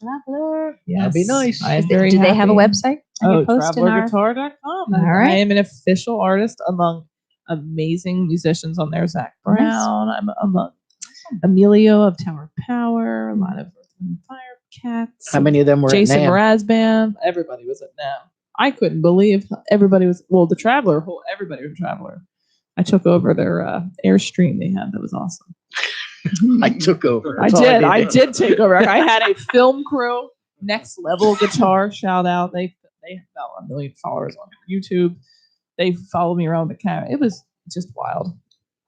Traveler. That'd be nice. I'm very Do they have a happy. website? I Oh, can post in our- travelerguitar.com. All right. I am an official artist among amazing musicians on there. Zach Brown. I'm among Emilio of Tower of Power. A lot of Earth, Wind & Fire Cats. How many of them were Jason at NAMM? Mraz band. Everybody was at NAMM. I couldn't believe everybody was. Well, the Traveler. Everybody was Traveler. I took over their Airstream they had. That was awesome. I took over. I That's all did. I did take over. I had a film crew. Next Level Guitar. Shout out. They have about 1 million followers on YouTube. They follow me around with the camera. It was just wild.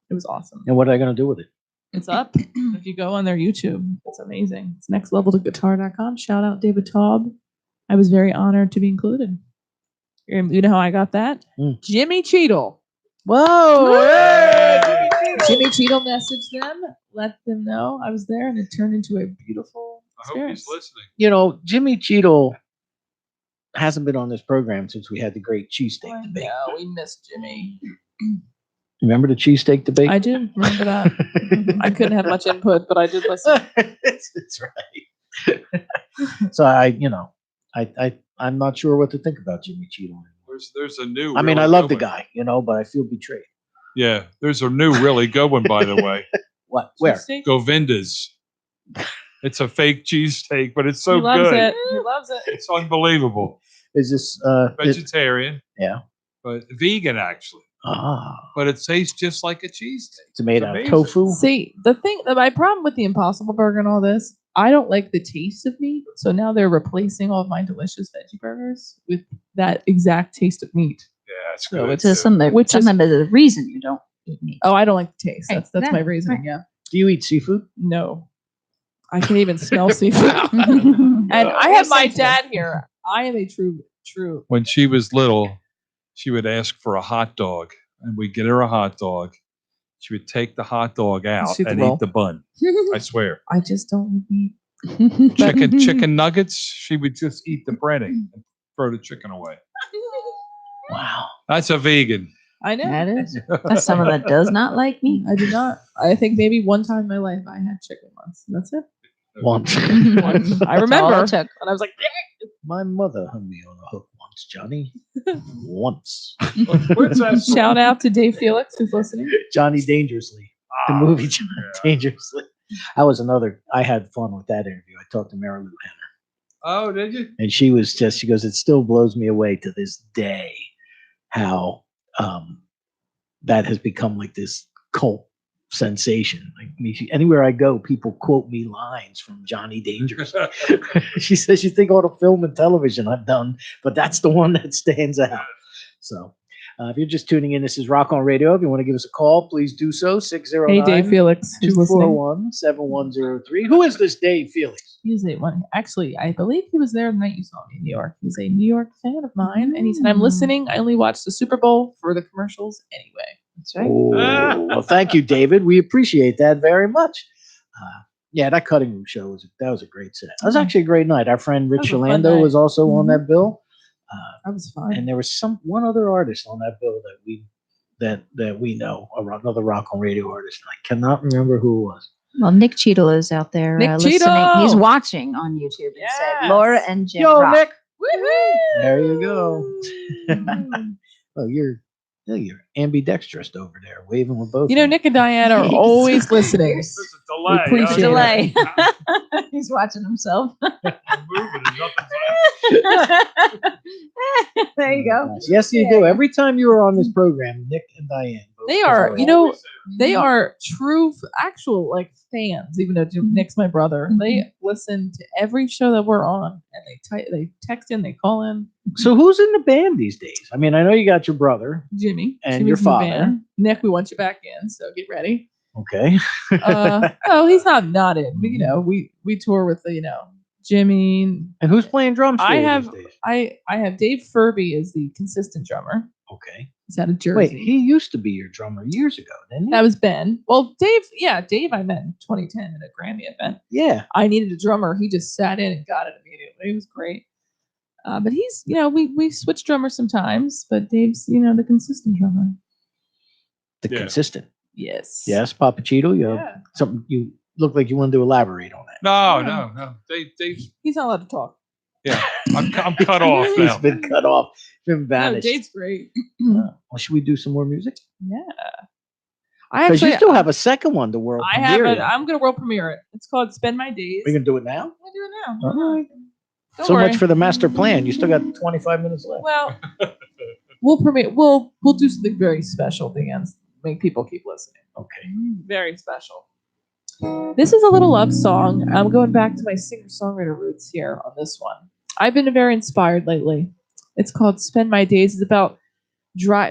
It was awesome. And what are they going to do with it? It's up. If you go on their YouTube, it's amazing. It's nextleveltoguitar.com. Shout out David Taub. I was very honored to be included. You know how I got that? Jimmy Cheadle. Whoa! Jimmy Cheadle messaged them, let them know I was there, and it turned into a beautiful I hope experience. he's listening. You know, Jimmy Cheadle hasn't been on this program since we had the great cheesesteak debate. No, we missed Jimmy. Remember the cheesesteak debate? I do remember that. I couldn't have much input, but I did listen. That's right. So I'm not sure what to think about Jimmy Cheadle. There's a new. I mean, really I love good the one. guy, but I feel betrayed. Yeah, there's a new really good one, by the way. What? Where? Govinda's. It's a fake cheesesteak, but it's so He loves good. it. He loves it. It's unbelievable. Is this Vegetarian, yeah, but vegan actually. But it tastes just like a cheesesteak. It's made out of amazing. tofu. See, my problem with the Impossible Burger and all this, I don't like the taste of meat. So now they're replacing all of my delicious veggie burgers with that exact taste of meat. Yeah, it's So good. it's too. Some of the reason you don't eat meat. Oh, I don't like the taste. Right, That's yeah, my reasoning. right. Yeah. Do you eat seafood? No, I can even smell seafood. And I have my dad here. I am a true. When she was little, she would ask for a hot dog, and we'd get her a hot dog. She would take the hot dog out Shoot the and roll. eat the bun. I swear. I just don't eat meat. chicken nuggets. She would just eat the breading and throw the chicken away. Wow. That's a vegan. I know. That is. That's someone that does not like me. I do not. I think maybe one time in my life I had chicken once. That's it. Once. I remember. all it took. And I was like, My mother hung me on a hook once, Johnny. Once. What's that? shout out to Dave Felix who's listening. Johnny Dangerously. The movie Johnny Dangerously. I had fun with that interview. I talked to Mary Lou Henner. Oh, did you? And she goes, it still blows me away to this day how that has become like this cult sensation. Like anywhere I go, people quote me lines from Johnny Dangerously. She says, you think all the film and television I've done, but that's the one that stands out. So if you're just tuning in, this is Rock on Radio. If you want to give us a call, please do so. 609 Hey, Dave Felix. Who's listening? 241-7103. Who is this Dave Felix? He's a one. Actually, I believe he was there the night you saw me in New York. He's a New York fan of mine, and he said, "I'm listening. I only watch the Super Bowl for the commercials anyway." That's right. Oh, well, thank you, David. We appreciate that very much. Yeah, that cutting room show was a great set. That was actually a great night. Our friend Rich That was a fun Orlando night. was also on that bill. That was fun. And there was one other artist on that bill that we know, another Rock on Radio artist. I cannot remember who it was. Well, Nick Cheadle is out there Nick listening. Cheadle! He's watching on YouTube and said Yes. Laura and Jim Yo, rock. Nick. Woohoo! There you go. Oh, you're ambidextrous over there, waving with both. You know, Nick and Diane are always listening. This is a delay. We appreciate it. Delay. He's watching himself. Moving and nothing's There you go. Yes, you do. Every time you were on this program, Nick and Diane. both They was are, always- you know, they are true, actual like fans. Even though Nick's my brother, they listen to every show that we're on, and they text in, they call in. So who's in the band these days? I mean, I know you got your brother. Jimmy And Jimmy's your in the father. band. Nick, we want you back in, so get ready. Okay. No, he's not in. But, you know, we tour with Jimmy. And who's playing drums? For I you have these days? I have Dave Furby as the consistent drummer. Okay. He's out of Jersey. Wait, he used to be your drummer years ago, didn't he? That was Ben. Well, Dave I met in 2010 at a Grammy event. Yeah. I needed a drummer. He just sat in and got it immediately. It was great. But he's, we switch drummers sometimes, but Dave's, the consistent drummer. The consistent. Yes. Yes, Papa Cheeto, you have something you look like you wanted to elaborate on that. No. He's not allowed to talk. Yeah, I'm cut off He's now. been cut off, been No, vanished. Dave's great. Well, should we do some more music? Yeah. I Because actually you still have a second one to world I have premiere it. yet. I'm gonna world premiere it. It's called Spend My Days. We can do it now? I'm gonna do it now. All right. Don't So worry. much for the master plan. You still got 25 minutes left. Well, we'll premiere. We'll do something very special at the end. Make people keep listening. Okay. Very special. This is a little love song. I'm going back to my singer-songwriter roots here on this one. I've been very inspired lately. It's called Spend My Days. It's about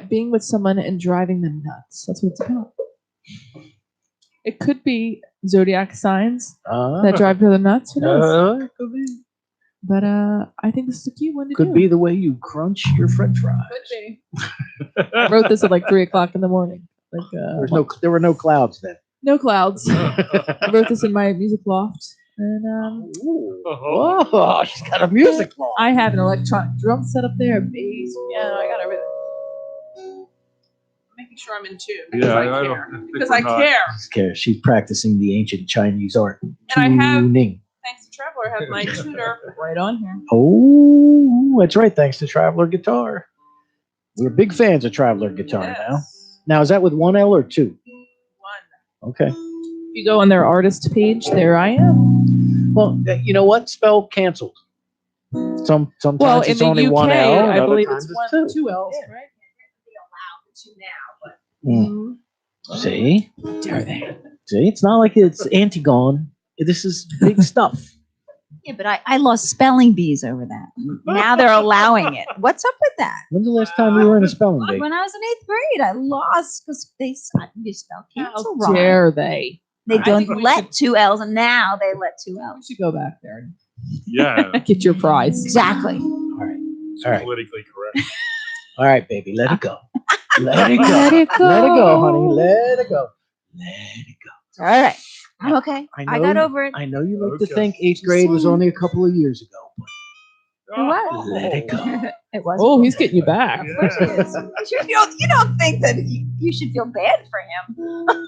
being with someone and driving them nuts. That's what it's about. It could be zodiac signs that drive to the nuts. Who knows? Could be. But I think this is a cute one to do. Could be the way you crunch your French fries. Could be. I wrote this at like 3:00 in the morning. Like There were no clouds then. no clouds. I wrote this in my music loft, and Oh, she's got a music law. I have an electronic drum set up there, bass, piano. I got everything. Making sure I'm in tune because Yeah, I I care. don't- Because I care. She's practicing the ancient Chinese art. And I have, Tuning. thanks to Traveler, I have my tuner right on here. Oh, that's right. Thanks to Traveler Guitar. We're big fans of Traveler Guitar now. Now, is that with one L or two? One. Okay. If you go on their artist page, there I am. Well, you know what? Spell canceled. Sometimes Well, in it's the only UK, one L. and I other believe times it's two L's, right? Mm. See? Dare they? See? It's not like it's Antigone. This is big stuff. Yeah, but I lost spelling bees over that. Now they're allowing it. What's up with that? When's the last time you were in a spelling bee? When I was in 8th grade, I lost because they said you spell cancel How wrong. dare they? They I don't think we let two L's, and now they let two We L's. should go back there and Yeah. get your prize. Exactly. All right. It's All right. politically correct. All right, baby. Let it go. Let it go. Let it go. Let it go, honey. Let it go. Let it go. All right. I'm okay. I I know got you- over it. I know you like to Okay. think 8th grade was only a couple of years ago. It was. Let it go. It was. Oh, he's getting you back. Of course he is. You don't think that you should feel bad for him.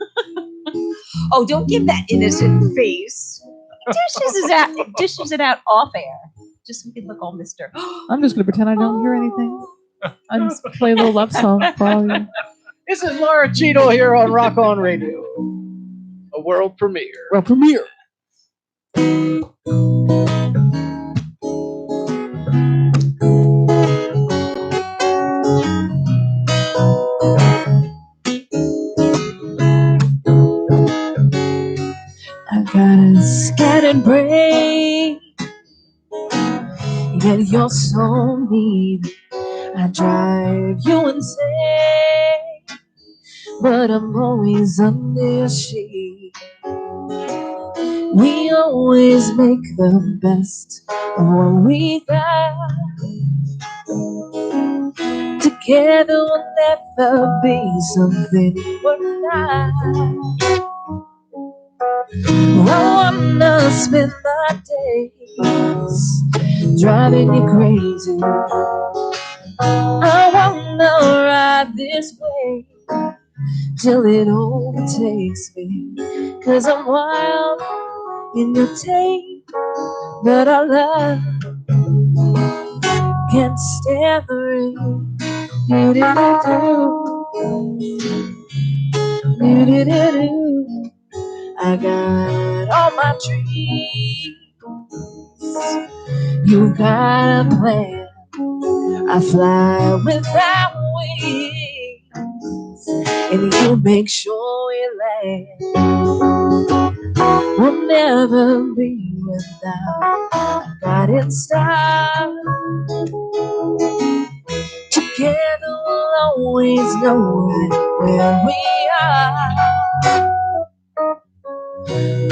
Oh, don't give that innocent face. Dishes it out off air. Just so we can look all Mr. I'm just gonna pretend I don't hear anything. I just play a little love song for all you. This is Laura Cheeto here on Rock On Radio. A world premiere. Well, premiere. I got a scattered brain, yet you're so mean. I drive you insane, but I'm always under your sheet. We always make the best of what we got. Together we'll never be something we're not. I wanna spend my days driving you crazy. I wanna ride this way till it overtakes me. 'Cause I'm wild in your tape, but I love can't stand the rain. Do-do-do-do. I got all my dreams. You got a plan. I fly without wings, and you make sure we land. We'll never be without a guiding star. Together we'll always know right where we are.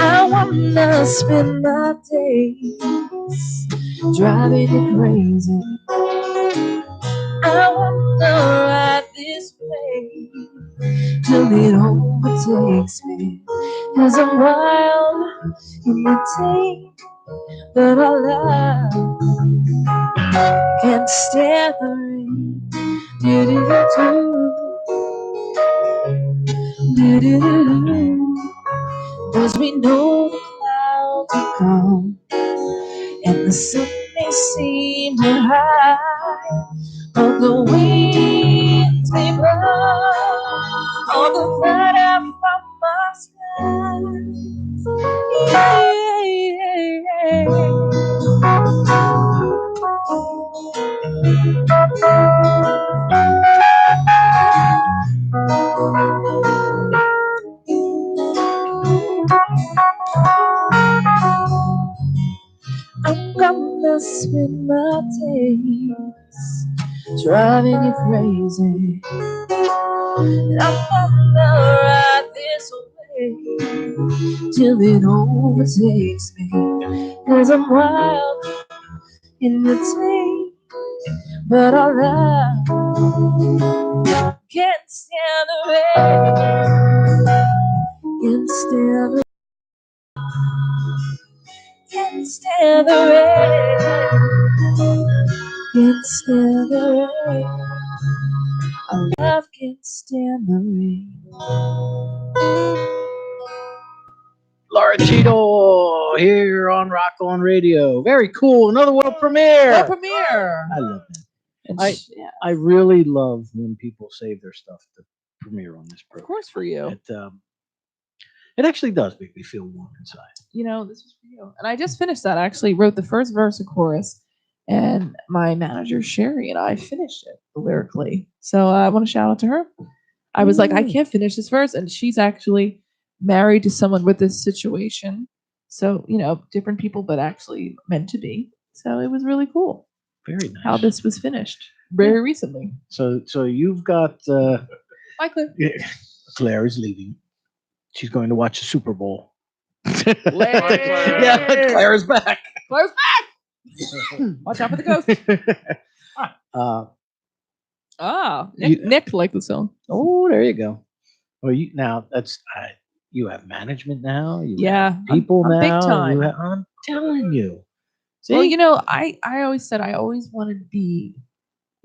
I wanna spend my days driving you crazy. I wanna ride this way till it overtakes me. 'Cause I'm wild in the tape, but I love can't stand the rain. Do-do-do-do. Do-do-do-do. 'Cause we know the clouds will come and the sun may seem to hide, but the winds may blow all the fire from my side. I'm gonna spend my days driving you crazy. And I'm gonna ride this way till it overtakes me. 'Cause I'm wild in the tape, but I love can't stand the rain. Can't stand the Can't stand the rain. Can't stand the rain. I love can't stand the rain. Laura Cheeto here on Rock On Radio. Very cool. Another world premiere. World premiere. I love that. And yeah, I really love when people save their stuff to premiere on this of program. course for you. It actually does make me feel warm inside. You know, this was for you. And I just finished that. I actually wrote the first verse and chorus, and my manager Sherry and I finished it lyrically. So I want to shout out to her. I was like, I can't finish this verse, and she's actually married to someone with this situation. So, you know, different people, but actually meant to be. So it was really cool Very nice. how this was finished very recently. So you've got Bye, Cliff. Claire is leaving. She's going to watch the Super Bowl. Claire. Yeah, Claire is back. Claire's back. Watch out for the ghost. Uh, Nick liked the song. oh, there you go. Well, now that's you have management now. You Yeah, have people I'm big now. time. I'm telling you. See? Well, I always said I always wanted to be,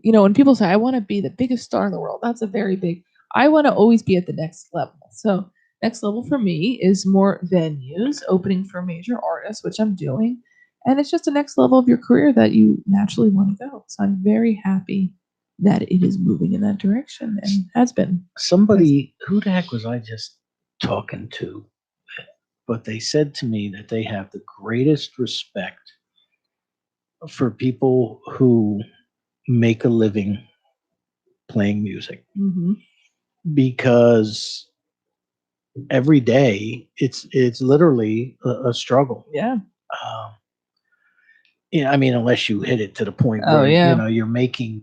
when people say I want to be the biggest star in the world, that's a very big. I want to always be at the next level. So next level for me is more venues, opening for major artists, which I'm doing, and it's just the next level of your career that you naturally want to go. So I'm very happy that it is moving in that direction and has been. Somebody, who the heck was I just talking to? But they said to me that they have the greatest respect for people who make a living playing music Mm-hmm. because every day it's literally a struggle. Yeah. Yeah, I mean, unless you hit it to the point Oh, where yeah. you're making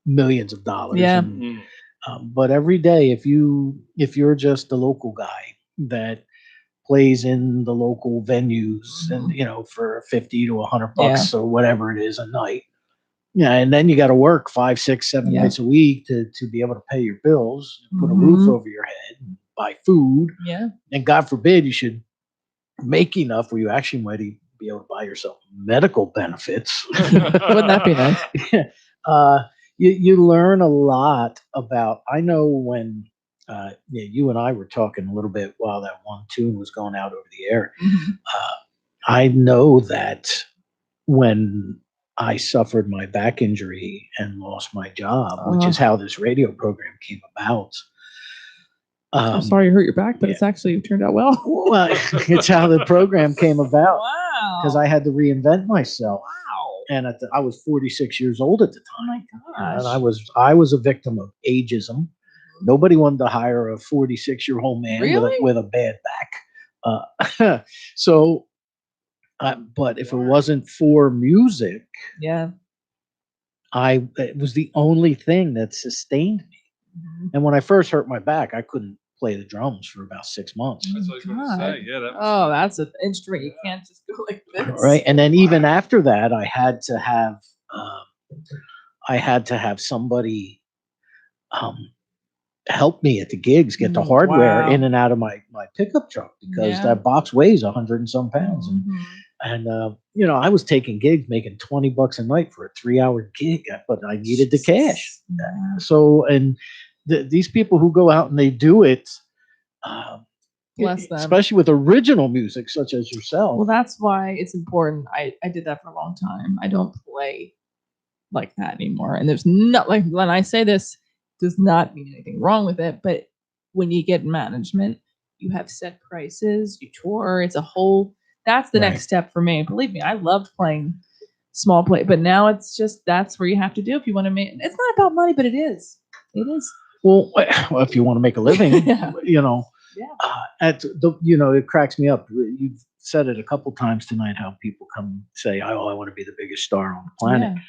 millions of dollars. Yeah. And, but every day, if you're just a local guy that plays in the local venues and for 50 to 100 bucks or whatever it is a night, yeah, and then you got to work 5, 6, 7 nights a week to be able to pay your bills, put a roof over your head, buy food. Yeah. And God forbid you should make enough where you actually might be able to buy yourself medical benefits. Wouldn't that be nice? You learn a lot about. I know when you and I were talking a little bit while that one tune was going out over the air. Mm-hmm. I know that when I suffered my back injury and lost my job, which is how this radio program came about. I'm sorry you hurt your back, but it's actually turned out well. Well, it's how the program came about. Wow. Because I had to reinvent myself. Wow. And I was 46 years old at the time. Oh my gosh. And I was a victim of ageism. Nobody wanted to hire a 46-year-old man with a bad back. But if it wasn't for music, yeah, it was the only thing that sustained me. Mm-hmm. And when I first hurt my back, I couldn't play the drums for about 6 months. That's what I was going to say. Yeah. That's an instrument. You can't just go like this. Right. And then even after that, I had to have somebody help me at the gigs, get the hardware in and out of my pickup truck because that box weighs 100 and some pounds. And I was taking gigs, making $20 a night for a 3-hour gig, but I needed the cash. So, and these people who go out and they do it, bless them, especially with original music such as yourself. Well, that's why it's important. I did that for a long time. I don't play like that anymore. And there's not, like, when I say this, does not mean anything wrong with it. But when you get management, you have set prices, you tour. It's a whole. That's the next step for me. Believe me, I loved playing small play, but now it's just that's where you have to do if you want to make. It's not about money, but it is. It is. Well, if you want to make a living, it cracks me up. You've said it a couple times tonight how people come say, "Oh, I want to be the biggest star on the planet." Yeah.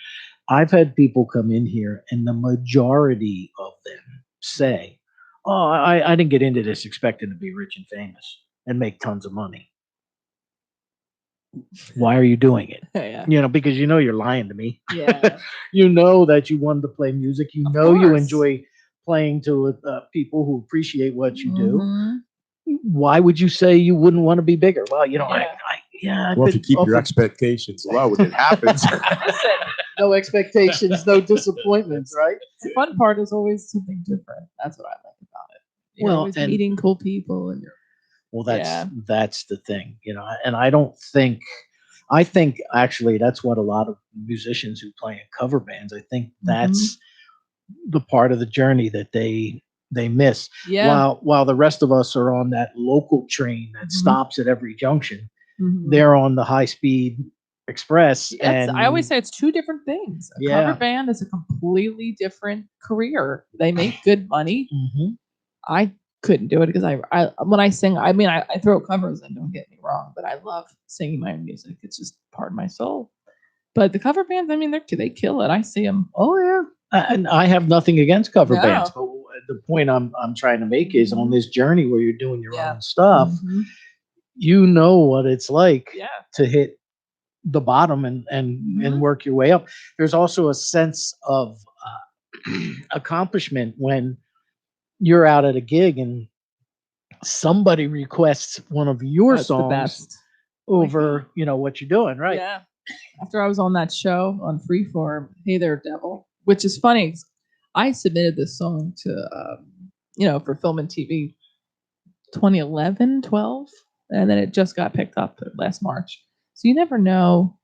I've had people come in here, and the majority of them say, "Oh, I didn't get into this expecting to be rich and famous and make tons of money. Why are you doing it?" Yeah. Because you're lying to me. Yeah. You know that you wanted to play music. You know you enjoy playing to people who appreciate what you do. Why would you say you wouldn't want to be bigger? Well, Well, if you keep your expectations low when it happens. Listen, no expectations, no disappointments, right? The fun part is always something different. That's what I like about it. You're always meeting cool people and that's the thing, and I think actually that's what a lot of musicians who play in cover bands, I think that's the part of the journey that they miss. Yeah. While the rest of us are on that local train that stops at every junction, they're on the high speed express. And I always say it's two different things. A cover band is a completely different career. They make good money. I couldn't do it because I when I sing, I throw covers in, don't get me wrong, but I love singing my own music. It's just part of my soul. But the cover bands, they kill it. I see them. Oh yeah. And I have nothing against cover bands, but the point I'm trying to make is on this journey where you're doing your own stuff, you know what it's like to hit the bottom and work your way up. There's also a sense of accomplishment when you're out at a gig and somebody requests one of your That's the songs best. over, what you're doing, right? Yeah. After I was on that show on Freeform, Hey There Devil, which is funny. I submitted this song to, for film and TV 2011, 12, and then it just got picked up last March. So you never know.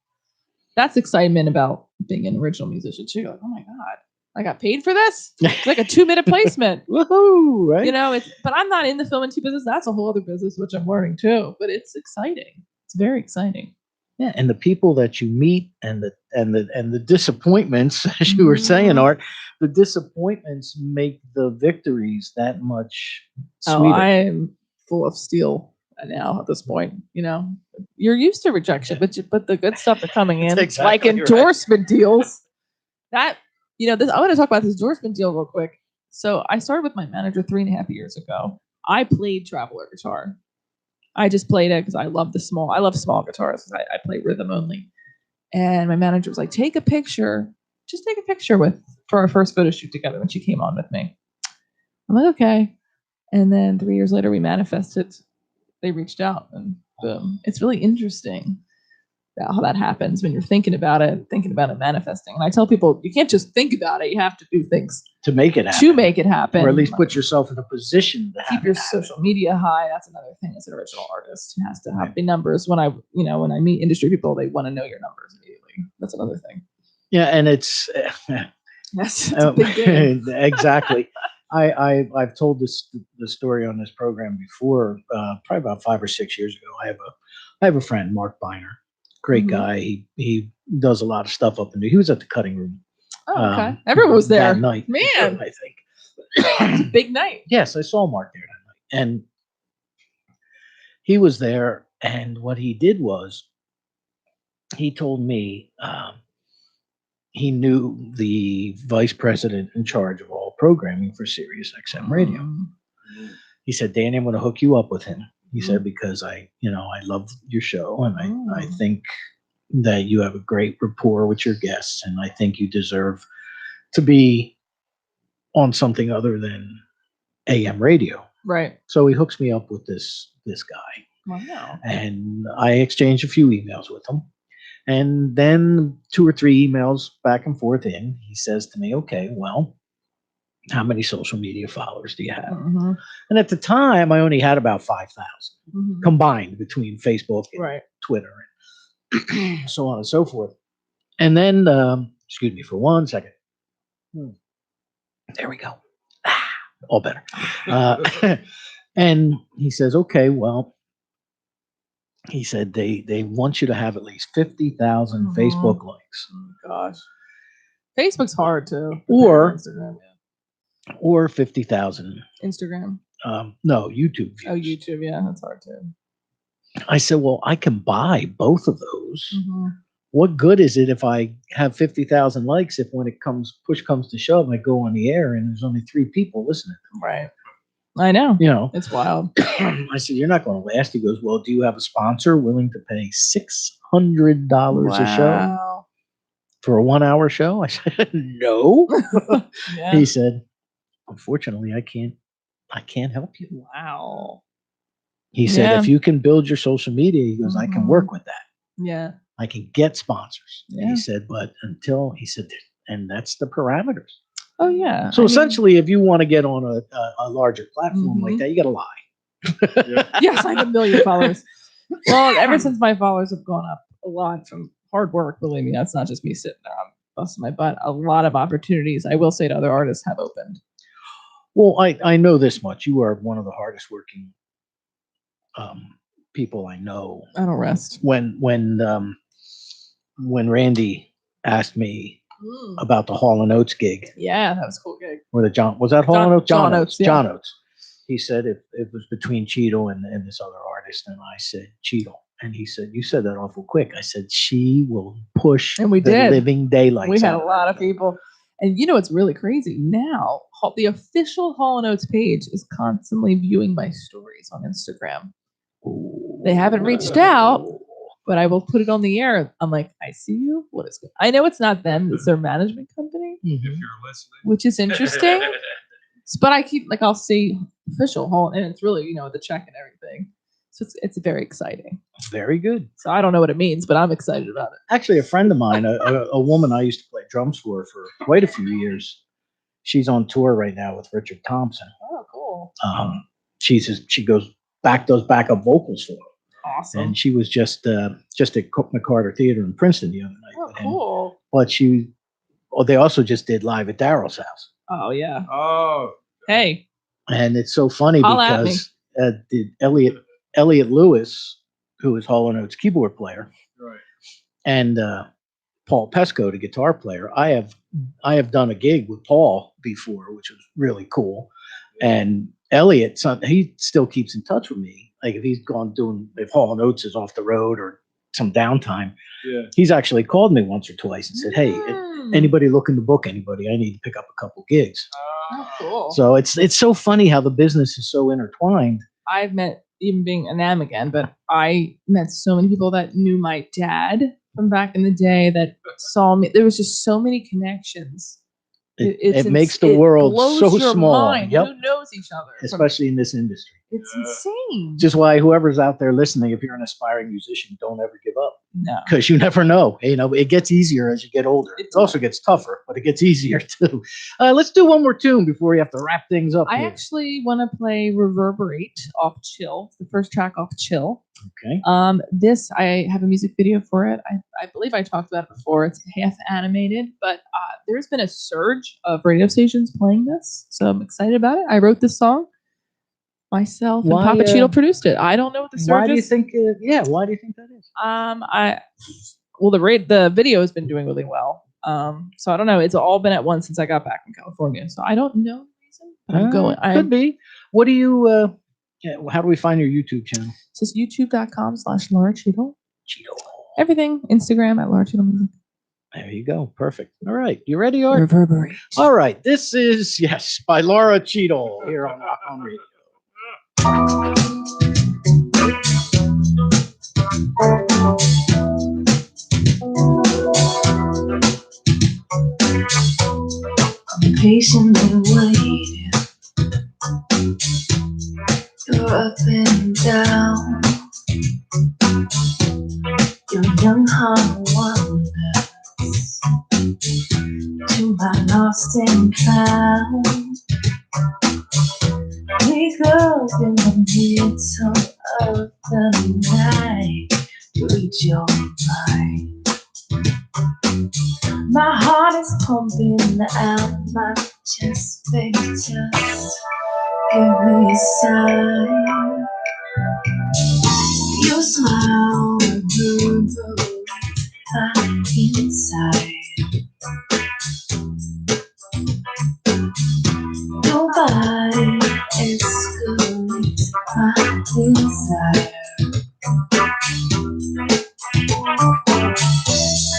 That's excitement about being an original musician too. Like, oh my God, I got paid for this? It's like a 2-minute placement. Woohoo, right? But I'm not in the film and TV business. That's a whole other business, which I'm learning too. But it's exciting. It's very exciting. Yeah, and the people that you meet and the disappointments, as you were saying, Art, the disappointments make the victories that much sweeter. Oh, I am full of steel now at this point. You're used to rejection, but the good stuff are coming in, exactly like right. endorsement deals. That this I want to talk about this endorsement deal real quick. So I started with my manager 3.5 years ago. I played traveler guitar. I just played it because I love small guitars. I play rhythm only. And my manager was like, take a picture. Just take a picture for our first photo shoot together when she came on with me. I'm like, okay. And then 3 years later, we manifested. They reached out and boom. It's really interesting how that happens when you're thinking about it manifesting. And I tell people, you can't just think about it. You have to do things to make it happen. Or at least Like, put yourself in a position to keep your social media high. That's another thing as an original artist. You has to have the numbers. When I meet industry people, they want to know your numbers immediately. That's another thing. Yeah, and it's yes, it's a big game. Exactly. I've told the story on this program before, probably about 5 or 6 years ago. I have a friend, Mark Biner, great guy. He does a lot of stuff up in He was at the Cutting Room. Oh, okay. Everyone was there. That night, man. I think it's a big night. Yes, I saw Mark there that night, and he was there. And what he did was, he told me he knew the vice president in charge of all programming for Sirius XM Radio. He said, Danny, I'm going to hook you up with him. He said, because I love your show, and I think that you have a great rapport with your guests, and I think you deserve to be on something other than AM radio. Right. So he hooks me up with this guy. Wow. And I exchanged a few emails with him. And then 2 or 3 emails back and forth in, he says to me, okay, well, how many social media followers do you have? And at the time, I only had about 5,000 combined between Facebook and Twitter and so on and so forth. And then, excuse me for 1 second. There we go. All better. And he says, okay, well, he said they want you to have at least 50,000 Facebook likes. Oh, gosh. Facebook's hard too. Or Instagram, or 50,000. Instagram. No, YouTube views. Oh, YouTube. Yeah, that's hard too. I said, well, I can buy both of those. What good is it if I have 50,000 likes if when push comes to shove, I go on the air and there's only 3 people listening? Right. I know. It's wild. I said, you're not going to last. He goes, well, do you have a sponsor willing to pay $600 a show for a 1-hour show? I said, no. He said, unfortunately, I can't help you. Wow. He said, if you can build your social media, he goes, I can work with that. Yeah. I can get sponsors. Yeah. He said, but he said, and that's the parameters. Oh, yeah. So essentially, if you want to get on a larger platform like that, you got to lie. Yes, I have 1 million followers. Well, ever since my followers have gone up a lot from hard work, believe me, that's not just me sitting there. I'm busting my butt. A lot of opportunities, I will say, to other artists have opened. Well, I know this much. You are one of the hardest working people I know. I don't rest. When Randy asked me about the Hall & Oates gig. Yeah, that was a cool gig. Or was that Hall & Oates? John Oates. Yeah. John Oates. He said it was between Cheeto and this other artist, and I said Cheeto, and he said, you said that awful quick. I said, she will push and we did. Living daylights. We had a lot of people. And it's really crazy. Now, the official Hall & Oates page is constantly viewing my stories on Instagram. They haven't reached out, but I will put it on the air. I'm like, I see you. What is good? I know it's not them. It's their management company, If you're listening. which is interesting. But I keep I'll see official Hall, and it's really the check and everything. So it's very exciting. Very good. So I don't know what it means, but I'm excited about it. Actually, a friend of mine, a woman I used to play drums for quite a few years, she's on tour right now with Richard Thompson. Oh, cool. She does backup vocals for him. Awesome. And she was just at Cook McCarter Theater in Princeton the other night. Oh, cool. But they also just did live at Daryl's house. Oh, yeah. Oh. Hey. And it's so funny Holla at me. because Elliot Lewis, who is Hall & Oates keyboard player, Right. and Paul Pesco, the guitar player. I have done a gig with Paul before, which was really cool. And Elliot, he still keeps in touch with me. Like if if Hall & Oates is off the road or some downtime, he's actually called me once or twice and said, "Hey, anybody looking to book anybody? I need to pick up a couple gigs." Oh, cool. So it's so funny how the business is so intertwined. I've met, even being an AM again, but I met so many people that knew my dad from back in the day that saw me. There was just so many connections. It makes the world so small. Mind. Yep. Who knows each other? Especially in this industry. It's insane. Just why whoever's out there listening, if you're an aspiring musician, don't ever give up. No. Because you never know. It gets easier as you get older. It also gets tougher, but it gets easier too. Let's do one more tune before we have to wrap things up. I actually want to play Reverberate off Chill, the first track off Chill. Okay. This, I have a music video for it. I believe I talked about it before. It's half animated, but there's been a surge of radio stations playing this, so I'm excited about it. I wrote this song myself, and Papa Cheeto produced it. I don't know what the surge is. Why do you think? Why do you think that is? The video has been doing really well. So I don't know. It's all been at once since I got back from California. So I don't know the reason. But I'm going. Could be. What do you? How do we find your YouTube channel? It's just youtube.com/Laura Cheeto. Everything. Instagram at Laura Cheeto Music. There you go. Perfect. All right. You ready, Art? Reverberate. All right. This is, by Laura Cheeto here on Rock On Radio. I'm patiently waiting. You're up and down. Your young heart wanders to my lost and found. We go in the middle of the night to reach your mind. My heart is pumping out my chest, baby, just give me a sign. Your smile reverberates my inside. Nobody escalates my desire.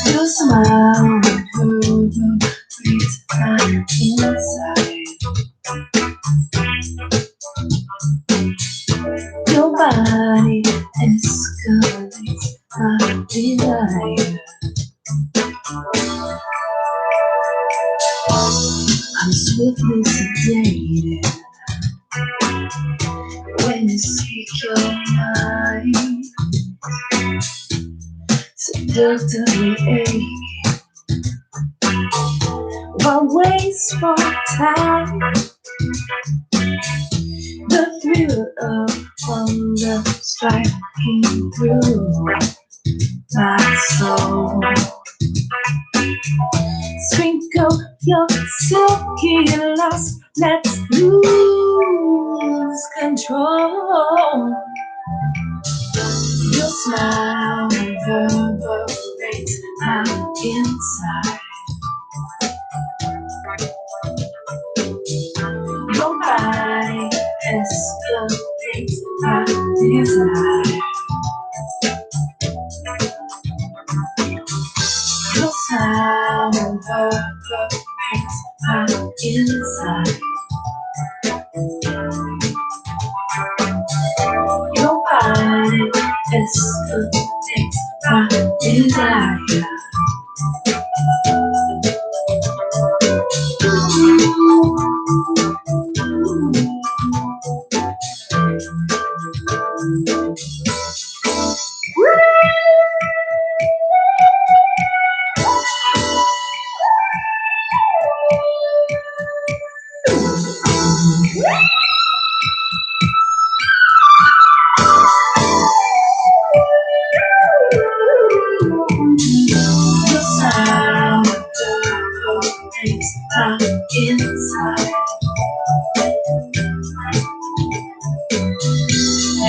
Your smile reverberates my inside. Nobody escalates my desire. I'm swiftly sedated when you speak your mind. Seductively aching, why waste more time? The thrill of wonder striking through my soul. Sprinkle your silky lust, let's lose control. Your smile reverberates my inside. Nobody escalates my desire. Your smile reverberates my inside. Nobody escalates my desire. inside.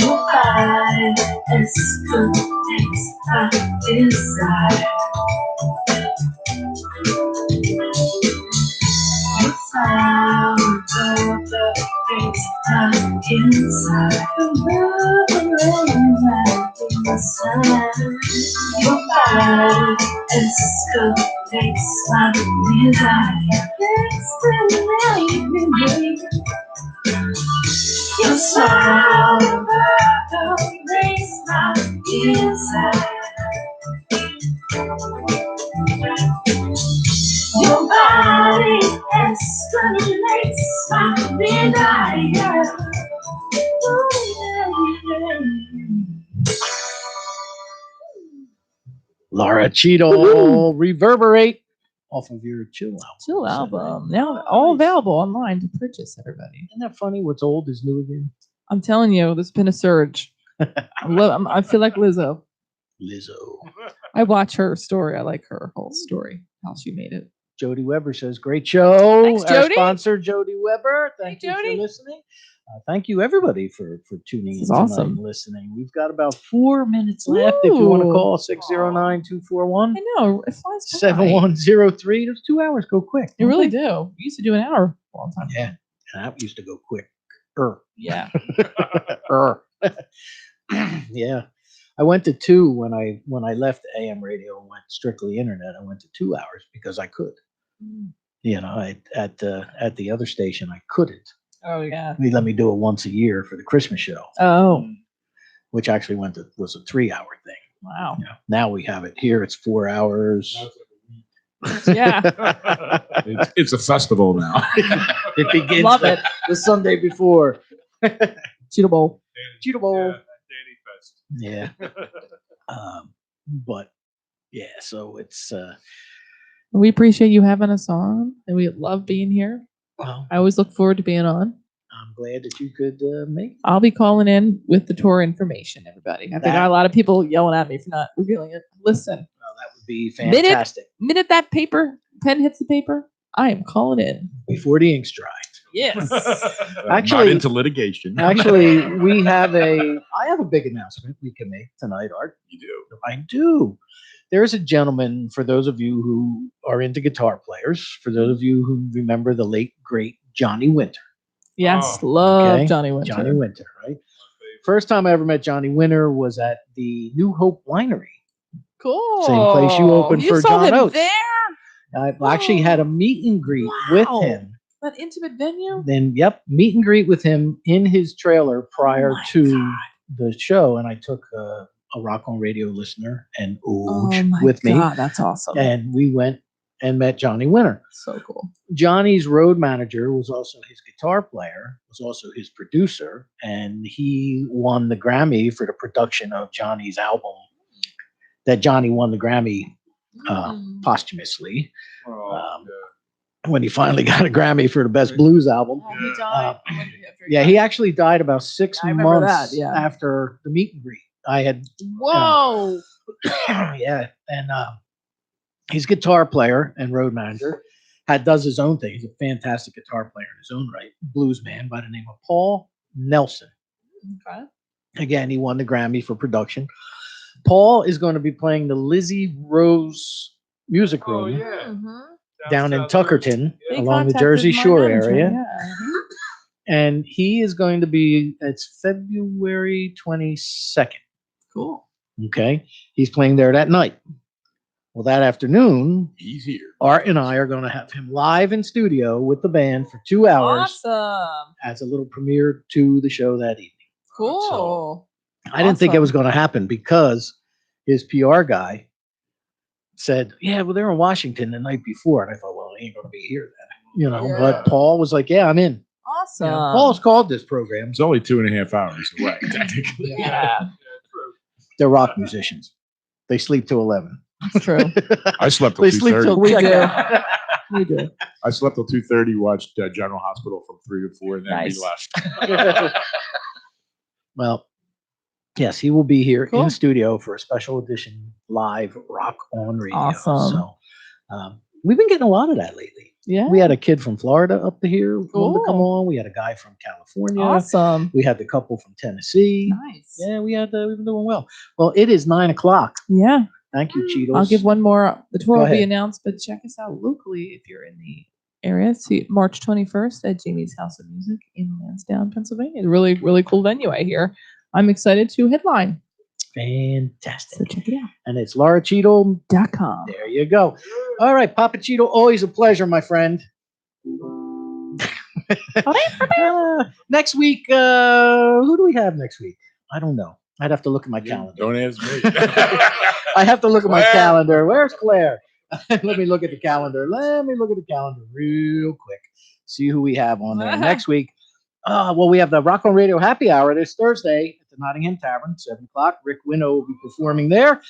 Your body escalates my desire. The sound of the bass my inside. The inside. Your body escalates my desire. Escalate me. Your sound makes my inside. Your body escalates my desire. Laura Cheadle, Reverberate, off of your Chill album. Chill album. Now all available online to purchase, everybody. Isn't that funny? What's old is new again. I'm telling you, there's been a surge. I feel like Lizzo. Lizzo. I watch her story. I like her whole story, how she made it. Jody Weber says, great show. Thanks, Our Jody. sponsor, Jody Weber. Thank Hey, you Jody. for listening. Thank you, everybody, for tuning in This is tonight awesome. and listening. We've got about 4 minutes left. If you want to Ooh. call 609-241. I know. It flies by. 7103. Those 2 hours go quick. You don't really they? do. We used to do an hour a long time ago. Yeah. And that used to go quick. Yeah. Yeah. I went to 2 when I left AM radio and went strictly internet. I went to 2 hours because I could. You know, at the other station I couldn't. Oh yeah. They let me do it once a year for the Christmas show, Oh which actually was a 3-hour thing. wow. Yeah. Now we have it here. It's 4 hours. Yeah. It's a festival now. It begins Love it. the Sunday before. Cheetah Bowl. Cheetah Bowl. Danny Fest. Yeah. But yeah, so it's We appreciate you having us on, and we love being here. well, I always look forward to being on. I'm glad that you could make I'll be calling in with the tour information, everybody. I got a lot of people yelling at me for not revealing it. Listen, that would be Minute- fantastic. minute that pen hits the paper, I am calling in. Before the ink's dry. Yes. Not Actually- into litigation. Actually, I have a big announcement we can make tonight, Art. You do. I do. There's a gentleman, for those of you who are into guitar players, for those of you who remember the late, great Johnny Winter. Yes, Oh, love okay. Johnny Winter. Johnny Winter, right? First time I ever met Johnny Winter was at the New Hope Winery. Cool. Same place you opened for saw John him Oates. there? I actually had a meet and greet with Wow. him. That intimate venue? Then, meet and greet with him in his trailer prior Oh my to God. the show. And I took a Rock on Radio listener and Oh Ooge my with me. God, that's awesome. And we went and met Johnny Winter. So cool. Johnny's road manager was also his guitar player, was also his producer, and he won the Grammy for the production of Johnny's album. That Johnny won the Grammy posthumously when he finally got a Grammy for the best blues album. Oh, he died. Yeah, he actually died about 6 I remember months that, yeah. after the meet and greet. I had Whoa. yeah, and he's a guitar player and road manager. Does his own thing. He's a fantastic guitar player in his own right. Blues man by the name of Paul Nelson. Okay. Again, he won the Grammy for production. Paul is going to be playing the Lizzie Rose Music Oh, Room yeah. down in South Tuckerton He along the contacted Jersey my Shore manager, area. yeah. And he is going to be, it's February 22nd. Cool. Okay. He's playing there that night. Well, that afternoon, He's here. Art and I are going to have him live in studio with the band for 2 hours Awesome. as a little premiere to the show that evening. Cool. I didn't think it Awesome. was going to happen because his PR guy said, yeah, well, they're in Washington the night before. And I thought, well, he ain't going to be here then. You know, Yeah. but Paul was like, yeah, I'm in. Awesome. You know, Paul's called this program. It's only 2.5 hours away, technically. Yeah, They're rock musicians. They sleep till 11. that's true. I slept till They sleep till 2:30. We do. check-out. We do. I slept till 2:30. Watched General Hospital from 3 to 4, and then Nice. we left. Well, yes, he will be here Cool. in studio for a special edition live Rock on Radio. Awesome. So we've been getting a lot of that lately. Yeah. We had a kid from Florida up to here wanted to come Cool. on. We had a guy from California. Awesome. We had the couple from Tennessee. Nice. Yeah, we've been doing well. Well, it is 9:00. Yeah. Thank you, Cheetos. I'll give one more. The tour Go will be ahead. announced, but check us out locally if you're in the area. See March 21st at Jamie's House of Music in Lansdowne, Pennsylvania. Really, really cool venue, I hear. I'm excited to headline. Fantastic. So check it out. And it's lauracheeto.com. There you go. All right, Papa Cheeto, always a pleasure, my friend. Next week, who do we have next week? I don't know. I'd have to look at my calendar. Don't ask me. I have to look at my Claire. calendar. Where's Claire? Let me look at the calendar. Let me look at the calendar real quick. See who we have on there next week. Well, we have the Rock on Radio Happy Hour this Thursday at the Nottingham Tavern, 7:00. Rick Winnow will be performing there.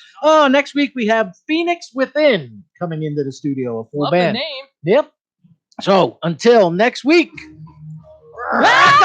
Next week we have Phoenix Within coming into the studio, a full Love the band. name. Yep. So until next week. Rock.